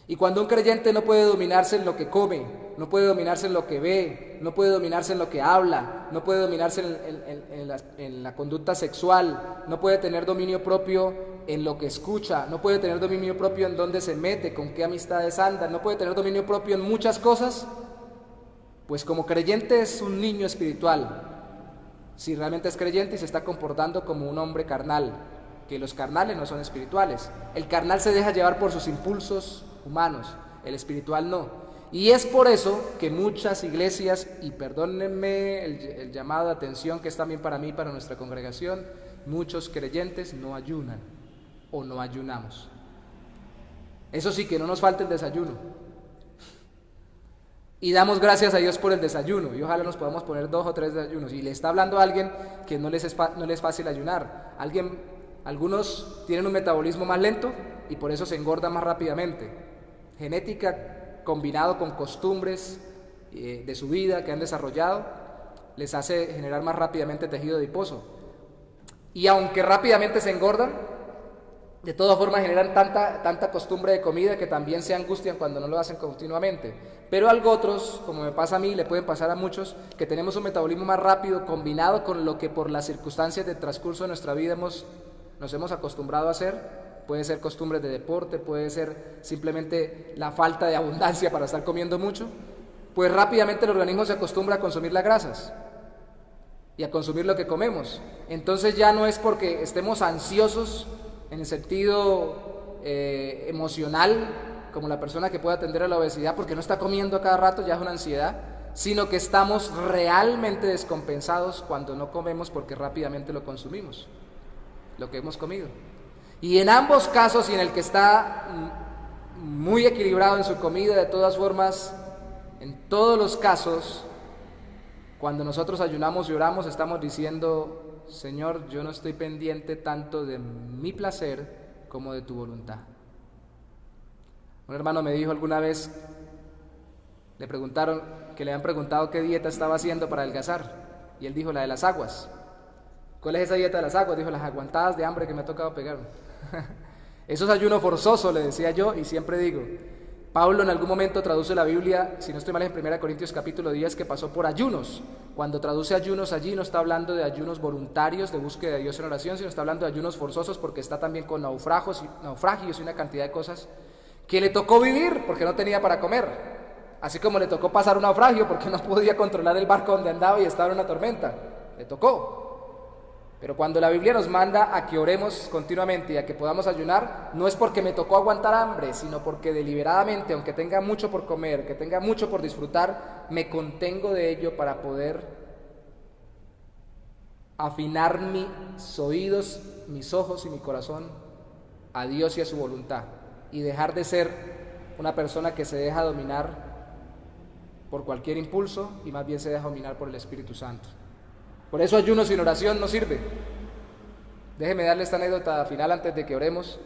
Y cuando un creyente no puede dominarse en lo que come, no puede dominarse en lo que ve, no puede dominarse en lo que habla, no puede dominarse en la conducta sexual, no puede tener dominio propio en lo que escucha, no puede tener dominio propio en dónde se mete, con qué amistades anda, no puede tener dominio propio en muchas cosas, pues como creyente es un niño espiritual, si realmente es creyente y se está comportando como un hombre carnal, que los carnales no son espirituales. El carnal se deja llevar por sus impulsos humanos, el espiritual no. Y es por eso que muchas iglesias, y perdónenme el llamado de atención que es también para mí, para nuestra congregación, muchos creyentes no ayunan o no ayunamos. Eso sí, que no nos falte el desayuno. Y damos gracias a Dios por el desayuno, y ojalá nos podamos poner 2 o 3 desayunos. Y le está hablando a alguien que no les es fácil ayunar. Algunos tienen un metabolismo más lento y por eso se engordan más rápidamente. Genética combinado con costumbres de su vida que han desarrollado, les hace generar más rápidamente tejido adiposo. Y aunque rápidamente se engordan, de todas formas generan tanta costumbre de comida que también se angustian cuando no lo hacen continuamente. Pero a otros, como me pasa a mí, le pueden pasar a muchos, que tenemos un metabolismo más rápido combinado con lo que por las circunstancias del transcurso de nuestra vida nos hemos acostumbrado a hacer. Puede ser costumbres de deporte, puede ser simplemente la falta de abundancia para estar comiendo mucho, pues rápidamente el organismo se acostumbra a consumir las grasas y a consumir lo que comemos. Entonces ya no es porque estemos ansiosos en el sentido emocional, como la persona que puede atender a la obesidad porque no está comiendo a cada rato, ya es una ansiedad, sino que estamos realmente descompensados cuando no comemos porque rápidamente lo consumimos, lo que hemos comido. Y en ambos casos, y en el que está muy equilibrado en su comida, de todas formas, en todos los casos, cuando nosotros ayunamos y oramos, estamos diciendo: Señor, yo no estoy pendiente tanto de mi placer como de tu voluntad. Un hermano me dijo alguna vez, le habían preguntado qué dieta estaba haciendo para adelgazar, y él dijo: la de las aguas. ¿Cuál es esa dieta de las aguas? Dijo: las aguantadas de hambre que me ha tocado pegar. Eso es ayuno forzoso, le decía yo, y siempre digo, Pablo en algún momento traduce la Biblia, si no estoy mal, en 1 Corintios capítulo 10, que pasó por ayunos. Cuando traduce ayunos allí, no está hablando de ayunos voluntarios de búsqueda de Dios en oración, sino está hablando de ayunos forzosos, porque está también con naufragios y una cantidad de cosas que le tocó vivir porque no tenía para comer. Así como le tocó pasar un naufragio porque no podía controlar el barco donde andaba y estaba en una tormenta. Le tocó. Pero cuando la Biblia nos manda a que oremos continuamente y a que podamos ayunar, no es porque me tocó aguantar hambre, sino porque deliberadamente, aunque tenga mucho por comer, que tenga mucho por disfrutar, me contengo de ello para poder afinar mis oídos, mis ojos y mi corazón a Dios y a su voluntad, y dejar de ser una persona que se deja dominar por cualquier impulso y más bien se deja dominar por el Espíritu Santo. Por eso ayuno sin oración no sirve. Déjeme darle esta anécdota final antes de que oremos.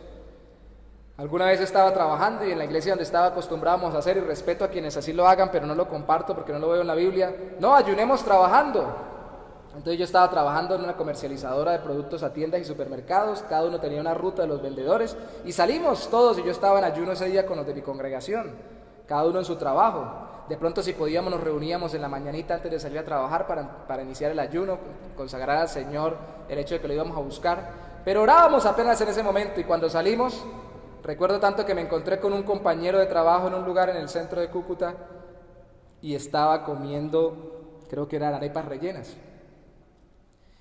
Alguna vez estaba trabajando y en la iglesia donde estaba acostumbrábamos a hacer, y respeto a quienes así lo hagan, pero no lo comparto porque no lo veo en la Biblia: no, ayunemos trabajando. Entonces yo estaba trabajando en una comercializadora de productos a tiendas y supermercados, cada uno tenía una ruta de los vendedores, y salimos todos, y yo estaba en ayuno ese día con los de mi congregación, cada uno en su trabajo. De pronto, si podíamos, nos reuníamos en la mañanita antes de salir a trabajar para iniciar el ayuno, consagrar al Señor el hecho de que lo íbamos a buscar, pero orábamos apenas en ese momento. Y cuando salimos, recuerdo tanto que me encontré con un compañero de trabajo en un lugar en el centro de Cúcuta y estaba comiendo, creo que eran arepas rellenas.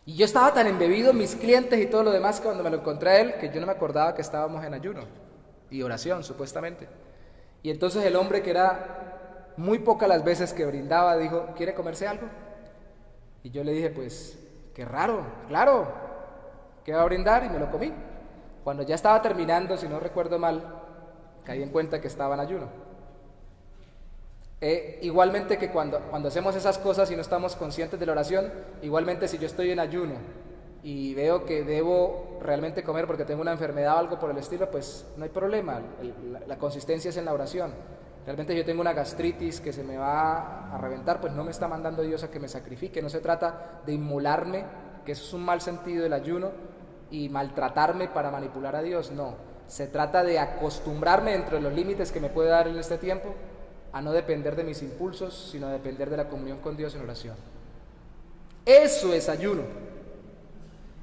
Y yo estaba tan embebido en mis clientes y todo lo demás que cuando me lo encontré a él, que yo no me acordaba que estábamos en ayuno y oración, supuestamente. Y entonces el hombre, que era muy pocas las veces que brindaba, dijo: ¿quiere comerse algo? Y yo le dije: pues, qué raro, claro, ¿qué va a brindar? Y me lo comí. Cuando ya estaba terminando, si no recuerdo mal, caí en cuenta que estaba en ayuno. Igualmente que cuando hacemos esas cosas y no estamos conscientes de la oración, igualmente si yo estoy en ayuno y veo que debo realmente comer porque tengo una enfermedad o algo por el estilo, pues no hay problema, la consistencia es en la oración. Realmente yo tengo una gastritis que se me va a reventar, pues no me está mandando Dios a que me sacrifique. No se trata de inmolarme, que eso es un mal sentido del ayuno, y maltratarme para manipular a Dios, no. Se trata de acostumbrarme, dentro de los límites que me puede dar en este tiempo, a no depender de mis impulsos, sino a depender de la comunión con Dios en oración. Eso es ayuno.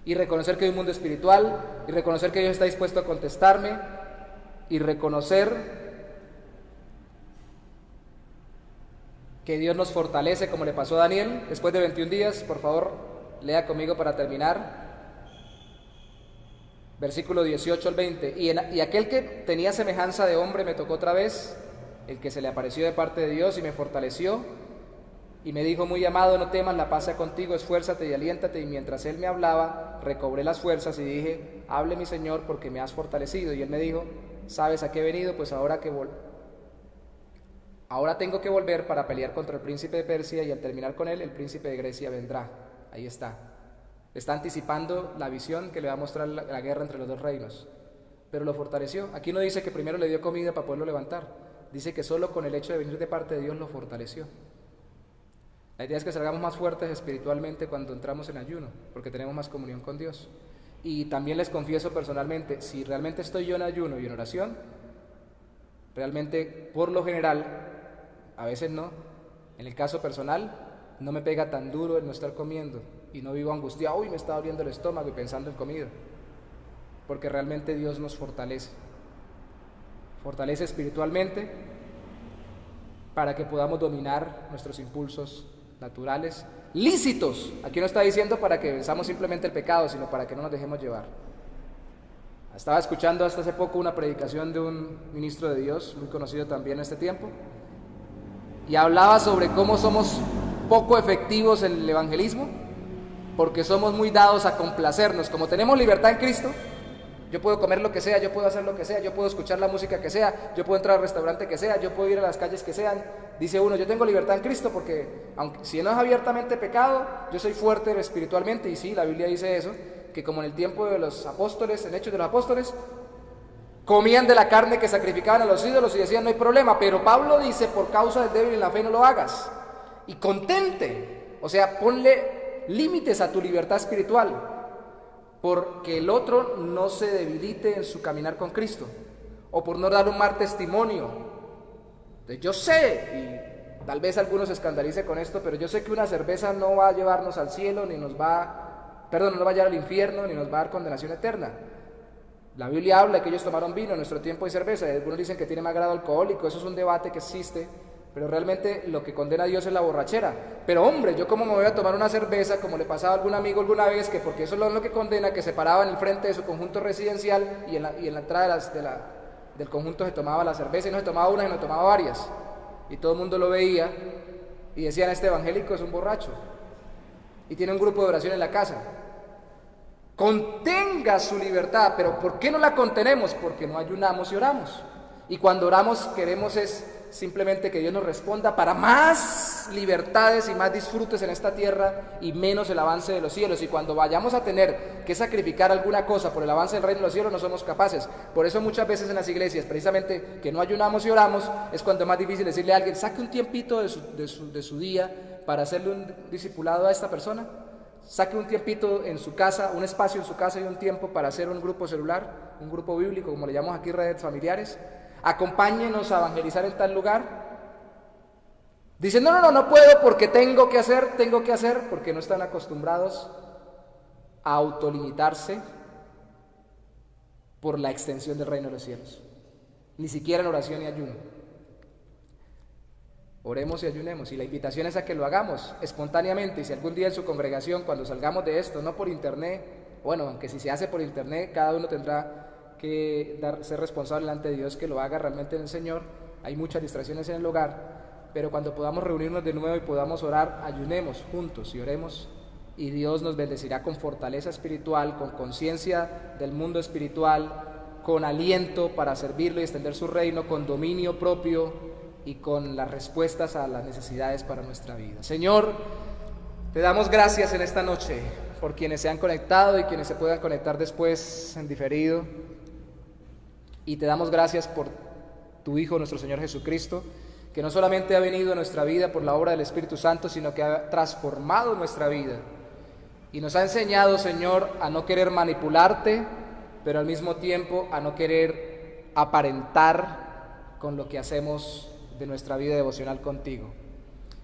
Y reconocer que hay un mundo espiritual, y reconocer que Dios está dispuesto a contestarme, y reconocer que Dios nos fortalece, como le pasó a Daniel después de 21 días. Por favor, lea conmigo para terminar. Versículo 18 al 20. Y aquel que tenía semejanza de hombre me tocó otra vez, el que se le apareció de parte de Dios y me fortaleció, y me dijo: muy amado, no temas, la paz sea contigo, esfuérzate y aliéntate. Y mientras él me hablaba, recobré las fuerzas y dije: hable mi Señor, porque me has fortalecido. Y él me dijo: ¿sabes a qué he venido? Pues ahora tengo que volver para pelear contra el príncipe de Persia, y al terminar con él, el príncipe de Grecia vendrá. Ahí está. Está anticipando la visión que le va a mostrar la guerra entre los dos reinos. Pero lo fortaleció. Aquí no dice que primero le dio comida para poderlo levantar. Dice que solo con el hecho de venir de parte de Dios lo fortaleció. La idea es que salgamos más fuertes espiritualmente cuando entramos en ayuno, porque tenemos más comunión con Dios. Y también les confieso personalmente, si realmente estoy yo en ayuno y en oración, realmente, por lo general, a veces no, en el caso personal, no me pega tan duro el no estar comiendo y no vivo angustiado: uy, me está doliendo el estómago y pensando en comida, porque realmente Dios nos fortalece espiritualmente para que podamos dominar nuestros impulsos naturales, lícitos. Aquí no está diciendo para que venzamos simplemente el pecado, sino para que no nos dejemos llevar. Estaba escuchando hasta hace poco una predicación de un ministro de Dios, muy conocido también en este tiempo, y hablaba sobre cómo somos poco efectivos en el evangelismo, porque somos muy dados a complacernos. Como tenemos libertad en Cristo, yo puedo comer lo que sea, yo puedo hacer lo que sea, yo puedo escuchar la música que sea, yo puedo entrar al restaurante que sea, yo puedo ir a las calles que sean. Dice uno, yo tengo libertad en Cristo porque, aunque si no es abiertamente pecado, yo soy fuerte espiritualmente. Y sí, la Biblia dice eso, que como en el tiempo de los apóstoles, en Hechos de los Apóstoles, comían de la carne que sacrificaban a los ídolos y decían no hay problema, pero Pablo dice, por causa del débil en la fe no lo hagas. Y contente, o sea, ponle límites a tu libertad espiritual, porque el otro no se debilite en su caminar con Cristo, o por no dar un mal testimonio. Entonces, yo sé, y tal vez algunos se escandalice con esto, pero yo sé que una cerveza no va a llevarnos al cielo, ni nos va, no nos va a llevar al infierno, ni nos va a dar condenación eterna. La Biblia habla de que ellos tomaron vino, en nuestro tiempo hay cerveza, y algunos dicen que tiene más grado alcohólico, eso es un debate que existe, pero realmente lo que condena a Dios es la borrachera. Pero hombre, yo cómo me voy a tomar una cerveza, como le pasaba a algún amigo alguna vez, que porque eso es lo que condena, que se paraba en el frente de su conjunto residencial y en la entrada del conjunto se tomaba la cerveza, y no se tomaba una, sino tomaba varias, y todo el mundo lo veía, y decían, este evangélico es un borracho, y tiene un grupo de oración en la casa. Contenga su libertad, pero ¿por qué no la contenemos? Porque no ayunamos y oramos. Y cuando oramos queremos es simplemente que Dios nos responda para más libertades y más disfrutes en esta tierra y menos el avance de los cielos. Y cuando vayamos a tener que sacrificar alguna cosa por el avance del reino de los cielos, no somos capaces. Por eso muchas veces en las iglesias, precisamente que no ayunamos y oramos, es cuando es más difícil decirle a alguien, saque un tiempito de su día para hacerle un discipulado a esta persona. Saque un tiempito en su casa, un espacio en su casa y un tiempo para hacer un grupo celular, un grupo bíblico, como le llamamos aquí, redes familiares. Acompáñenos a evangelizar en tal lugar. Dicen, no puedo porque tengo que hacer, porque no están acostumbrados a autolimitarse por la extensión del reino de los cielos. Ni siquiera en oración y ayuno. Oremos y ayunemos, y la invitación es a que lo hagamos espontáneamente. Y si algún día en su congregación, cuando salgamos de esto, no por internet, bueno, aunque si se hace por internet, cada uno tendrá que ser responsable delante de Dios que lo haga realmente en el Señor. Hay muchas distracciones en el hogar, pero cuando podamos reunirnos de nuevo y podamos orar, ayunemos juntos y oremos, y Dios nos bendecirá con fortaleza espiritual, con conciencia del mundo espiritual, con aliento para servirlo y extender su reino, con dominio propio y con las respuestas a las necesidades para nuestra vida. Señor, te damos gracias en esta noche por quienes se han conectado y quienes se puedan conectar después en diferido. Y te damos gracias por tu Hijo, nuestro Señor Jesucristo, que no solamente ha venido a nuestra vida por la obra del Espíritu Santo, sino que ha transformado nuestra vida. Y nos ha enseñado, Señor, a no querer manipularte, pero al mismo tiempo a no querer aparentar con lo que hacemos de nuestra vida devocional contigo,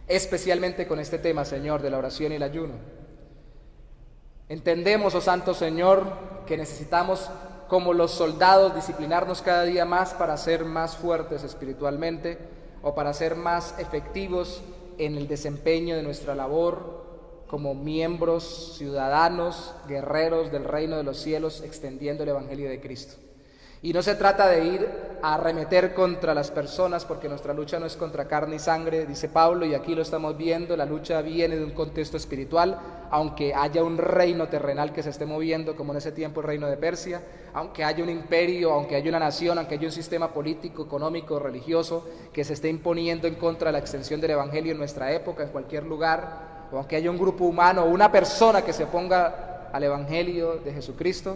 especialmente con este tema, Señor, de la oración y el ayuno. Entendemos, oh Santo Señor, que necesitamos, como los soldados, disciplinarnos cada día más para ser más fuertes espiritualmente, o para ser más efectivos en el desempeño de nuestra labor como miembros, ciudadanos, guerreros del reino de los cielos, extendiendo el Evangelio de Cristo. Y no se trata de ir a arremeter contra las personas, porque nuestra lucha no es contra carne y sangre, dice Pablo, y aquí lo estamos viendo, la lucha viene de un contexto espiritual, aunque haya un reino terrenal que se esté moviendo, como en ese tiempo el reino de Persia, aunque haya un imperio, aunque haya una nación, aunque haya un sistema político, económico, religioso, que se esté imponiendo en contra de la extensión del Evangelio en nuestra época, en cualquier lugar, o aunque haya un grupo humano o una persona que se oponga al Evangelio de Jesucristo,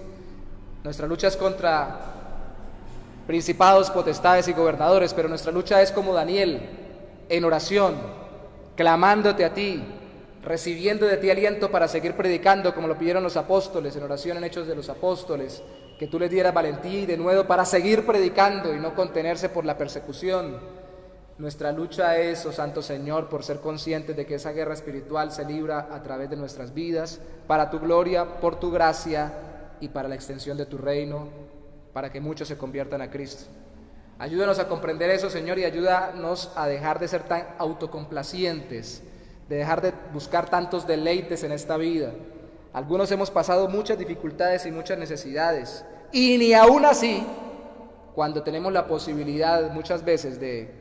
nuestra lucha es contra principados, potestades y gobernadores, pero nuestra lucha es como Daniel, en oración, clamándote a ti, recibiendo de ti aliento para seguir predicando, como lo pidieron los apóstoles, en oración en Hechos de los Apóstoles, que tú les dieras valentía y de nuevo para seguir predicando y no contenerse por la persecución. Nuestra lucha es, oh Santo Señor, por ser conscientes de que esa guerra espiritual se libra a través de nuestras vidas, para tu gloria, por tu gracia y para la extensión de tu reino, para que muchos se conviertan a Cristo. Ayúdanos a comprender eso, Señor, y ayúdanos a dejar de ser tan autocomplacientes, de dejar de buscar tantos deleites en esta vida. Algunos hemos pasado muchas dificultades y muchas necesidades, y ni aún así, cuando tenemos la posibilidad muchas veces de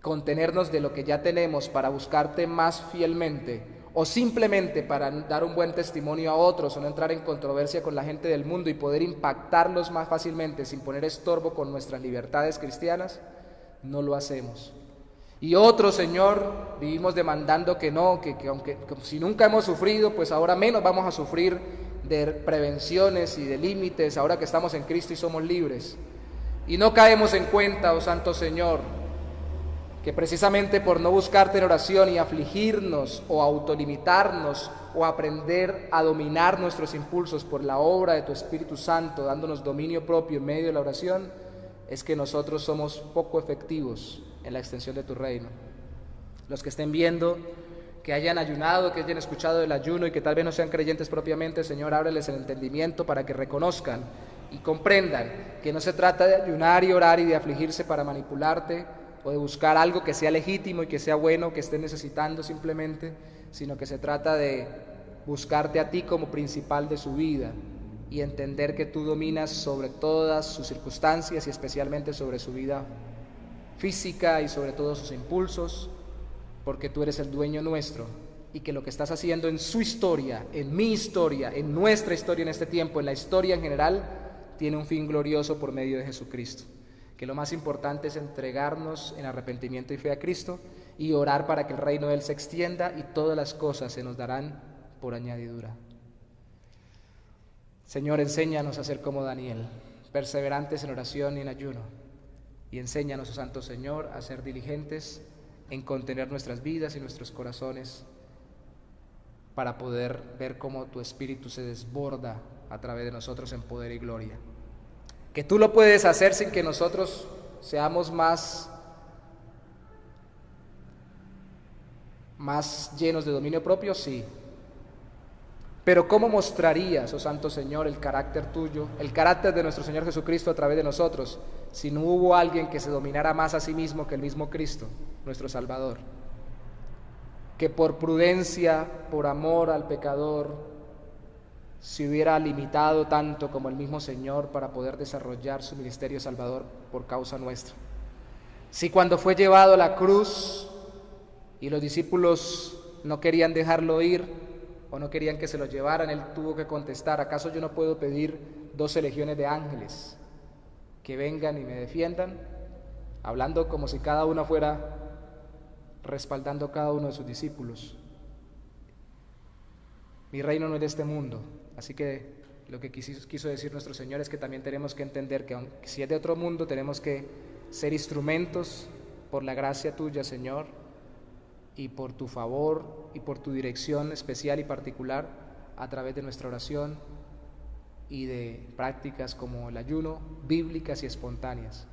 contenernos de lo que ya tenemos para buscarte más fielmente, o simplemente para dar un buen testimonio a otros o no entrar en controversia con la gente del mundo y poder impactarlos más fácilmente sin poner estorbo con nuestras libertades cristianas, no lo hacemos. Y otros, Señor, vivimos demandando que no, que aunque si nunca hemos sufrido, pues ahora menos vamos a sufrir de prevenciones y de límites, ahora que estamos en Cristo y somos libres. Y no caemos en cuenta, oh Santo Señor, que precisamente por no buscarte en oración y afligirnos o autolimitarnos o aprender a dominar nuestros impulsos por la obra de tu Espíritu Santo, dándonos dominio propio en medio de la oración, es que nosotros somos poco efectivos en la extensión de tu reino. Los que estén viendo, que hayan ayunado, que hayan escuchado del ayuno y que tal vez no sean creyentes propiamente, Señor, ábreles el entendimiento para que reconozcan y comprendan que no se trata de ayunar y orar y de afligirse para manipularte o de buscar algo que sea legítimo y que sea bueno, que estén necesitando simplemente, sino que se trata de buscarte a ti como principal de su vida y entender que tú dominas sobre todas sus circunstancias y especialmente sobre su vida física y sobre todos sus impulsos, porque tú eres el dueño nuestro y que lo que estás haciendo en su historia, en mi historia, en nuestra historia en este tiempo, en la historia en general, tiene un fin glorioso por medio de Jesucristo. Que lo más importante es entregarnos en arrepentimiento y fe a Cristo y orar para que el reino de Él se extienda y todas las cosas se nos darán por añadidura. Señor, enséñanos a ser como Daniel, perseverantes en oración y en ayuno, y enséñanos, oh Santo Señor, a ser diligentes en contener nuestras vidas y nuestros corazones para poder ver cómo tu Espíritu se desborda a través de nosotros en poder y gloria. Que tú lo puedes hacer sin que nosotros seamos más llenos de dominio propio, sí. Pero ¿cómo mostrarías, oh Santo Señor, el carácter tuyo, el carácter de nuestro Señor Jesucristo a través de nosotros, si no hubo alguien que se dominara más a sí mismo que el mismo Cristo, nuestro Salvador? Que por prudencia, por amor al pecador, se hubiera limitado tanto como el mismo Señor para poder desarrollar su ministerio salvador por causa nuestra. Si cuando fue llevado a la cruz y los discípulos no querían dejarlo ir o no querían que se lo llevaran, Él tuvo que contestar: ¿acaso yo no puedo pedir 12 legiones de ángeles que vengan y me defiendan? Hablando como si cada uno fuera respaldando a cada uno de sus discípulos. Mi reino no es de este mundo. Así que lo que quiso decir nuestro Señor es que también tenemos que entender que aunque si es de otro mundo, tenemos que ser instrumentos por la gracia tuya, Señor, y por tu favor y por tu dirección especial y particular a través de nuestra oración y de prácticas como el ayuno, bíblicas y espontáneas.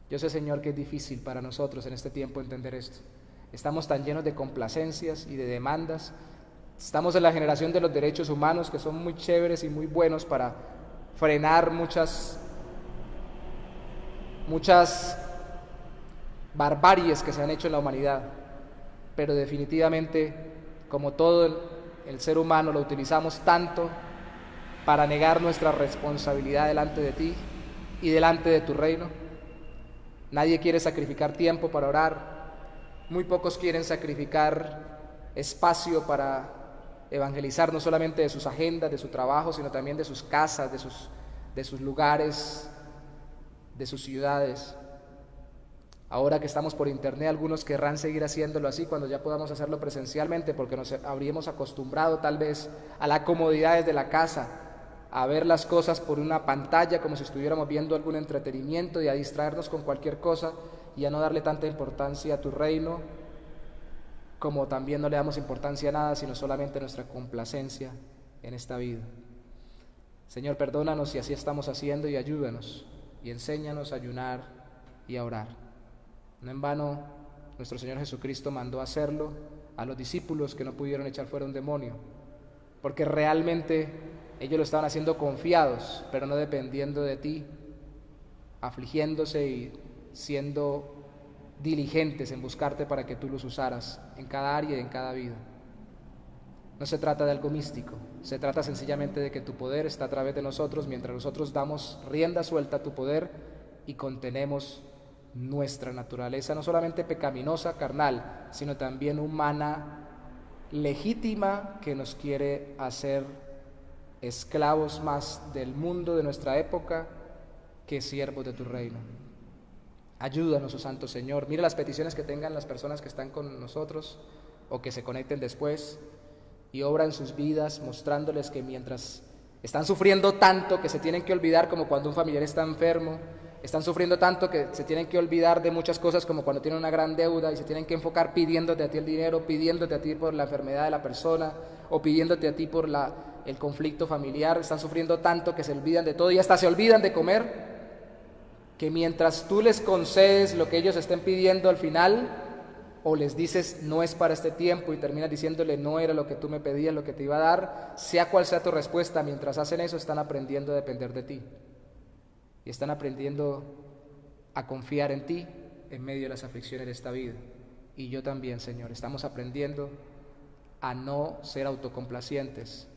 Yo sé, Señor, que es difícil para nosotros en este tiempo entender esto. Estamos tan llenos de complacencias y de demandas. Estamos en la generación de los derechos humanos, que son muy chéveres y muy buenos para frenar muchas barbaries que se han hecho en la humanidad, pero definitivamente, como todo el ser humano, lo utilizamos tanto para negar nuestra responsabilidad delante de ti y delante de tu reino. Nadie quiere sacrificar tiempo para orar, muy pocos quieren sacrificar espacio para evangelizar, no solamente de sus agendas, de su trabajo, sino también de sus casas, de sus lugares, de sus ciudades. Ahora que estamos por internet, algunos querrán seguir haciéndolo así cuando ya podamos hacerlo presencialmente, porque nos habríamos acostumbrado tal vez a las comodidades de la casa, a ver las cosas por una pantalla como si estuviéramos viendo algún entretenimiento y a distraernos con cualquier cosa y a no darle tanta importancia a tu reino, como también no le damos importancia a nada, sino solamente a nuestra complacencia en esta vida. Señor, perdónanos si así estamos haciendo y ayúdanos y enséñanos a ayunar y a orar. No en vano nuestro Señor Jesucristo mandó hacerlo a los discípulos que no pudieron echar fuera un demonio, porque realmente ellos lo estaban haciendo confiados, pero no dependiendo de ti, afligiéndose y siendo diligentes en buscarte para que tú los usaras en cada área y en cada vida. No se trata de algo místico, se trata sencillamente de que tu poder está a través de nosotros mientras nosotros damos rienda suelta a tu poder y contenemos nuestra naturaleza, no solamente pecaminosa, carnal, sino también humana, legítima, que nos quiere hacer esclavos más del mundo de nuestra época que siervos de tu reino. Ayúdanos, oh Santo Señor. Mira las peticiones que tengan las personas que están con nosotros o que se conecten después, y obra en sus vidas mostrándoles que mientras están sufriendo tanto que se tienen que olvidar, como cuando un familiar está enfermo, están sufriendo tanto que se tienen que olvidar de muchas cosas, como cuando tienen una gran deuda y se tienen que enfocar pidiéndote a ti el dinero, pidiéndote a ti por la enfermedad de la persona o pidiéndote a ti por el conflicto familiar. Están sufriendo tanto que se olvidan de todo y hasta se olvidan de comer, que mientras tú les concedes lo que ellos estén pidiendo, al final o les dices no es para este tiempo y terminas diciéndole no era lo que tú me pedías, lo que te iba a dar, sea cual sea tu respuesta, mientras hacen eso están aprendiendo a depender de ti y están aprendiendo a confiar en ti en medio de las aflicciones de esta vida. Y yo también, Señor, estamos aprendiendo a no ser autocomplacientes,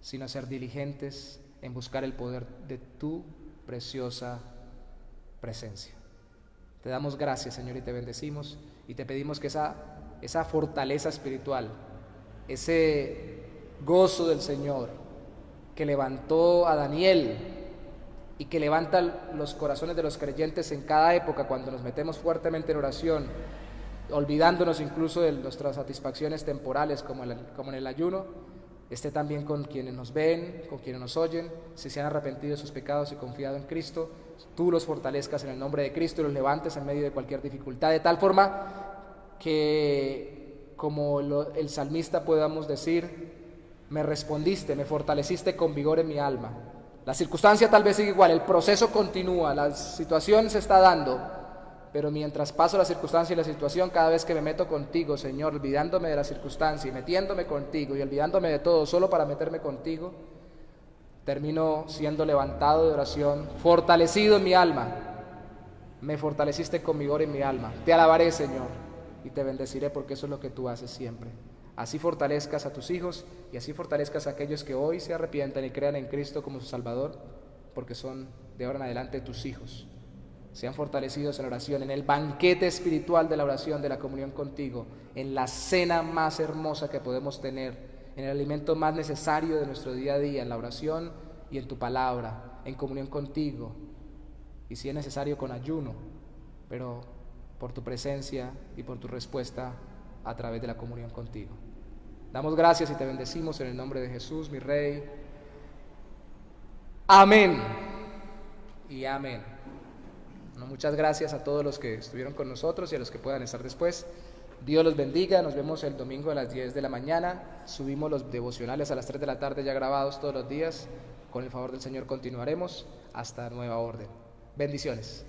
sino a ser diligentes en buscar el poder de tu preciosa presencia. Te damos gracias, Señor, y te bendecimos y te pedimos que esa fortaleza espiritual, ese gozo del Señor que levantó a Daniel y que levanta los corazones de los creyentes en cada época cuando nos metemos fuertemente en oración, olvidándonos incluso de nuestras satisfacciones temporales como en el ayuno, esté también con quienes nos ven, con quienes nos oyen, si se han arrepentido de sus pecados y confiado en Cristo. Tú los fortalezcas en el nombre de Cristo y los levantes en medio de cualquier dificultad, de tal forma que, como el salmista, podamos decir: me respondiste, me fortaleciste con vigor en mi alma. La circunstancia tal vez sigue igual, el proceso continúa, la situación se está dando, pero mientras paso la circunstancia y la situación, cada vez que me meto contigo, Señor, olvidándome de la circunstancia y metiéndome contigo y olvidándome de todo solo para meterme contigo, termino siendo levantado de oración, fortalecido en mi alma. Me fortaleciste con vigor en mi alma. Te alabaré, Señor, y te bendeciré, porque eso es lo que tú haces siempre. Así fortalezcas a tus hijos y así fortalezcas a aquellos que hoy se arrepientan y crean en Cristo como su Salvador, porque son de ahora en adelante tus hijos. Sean fortalecidos en oración, en el banquete espiritual de la oración, de la comunión contigo, en la cena más hermosa que podemos tener, en el alimento más necesario de nuestro día a día, en la oración y en tu palabra, en comunión contigo, y si es necesario con ayuno, pero por tu presencia y por tu respuesta a través de la comunión contigo. Damos gracias y te bendecimos en el nombre de Jesús, mi Rey. Amén y amén. Bueno, muchas gracias a todos los que estuvieron con nosotros y a los que puedan estar después. Dios los bendiga, nos vemos el domingo a las 10 de la mañana, subimos los devocionales a las 3 de la tarde ya grabados todos los días, con el favor del Señor continuaremos hasta nueva orden. Bendiciones.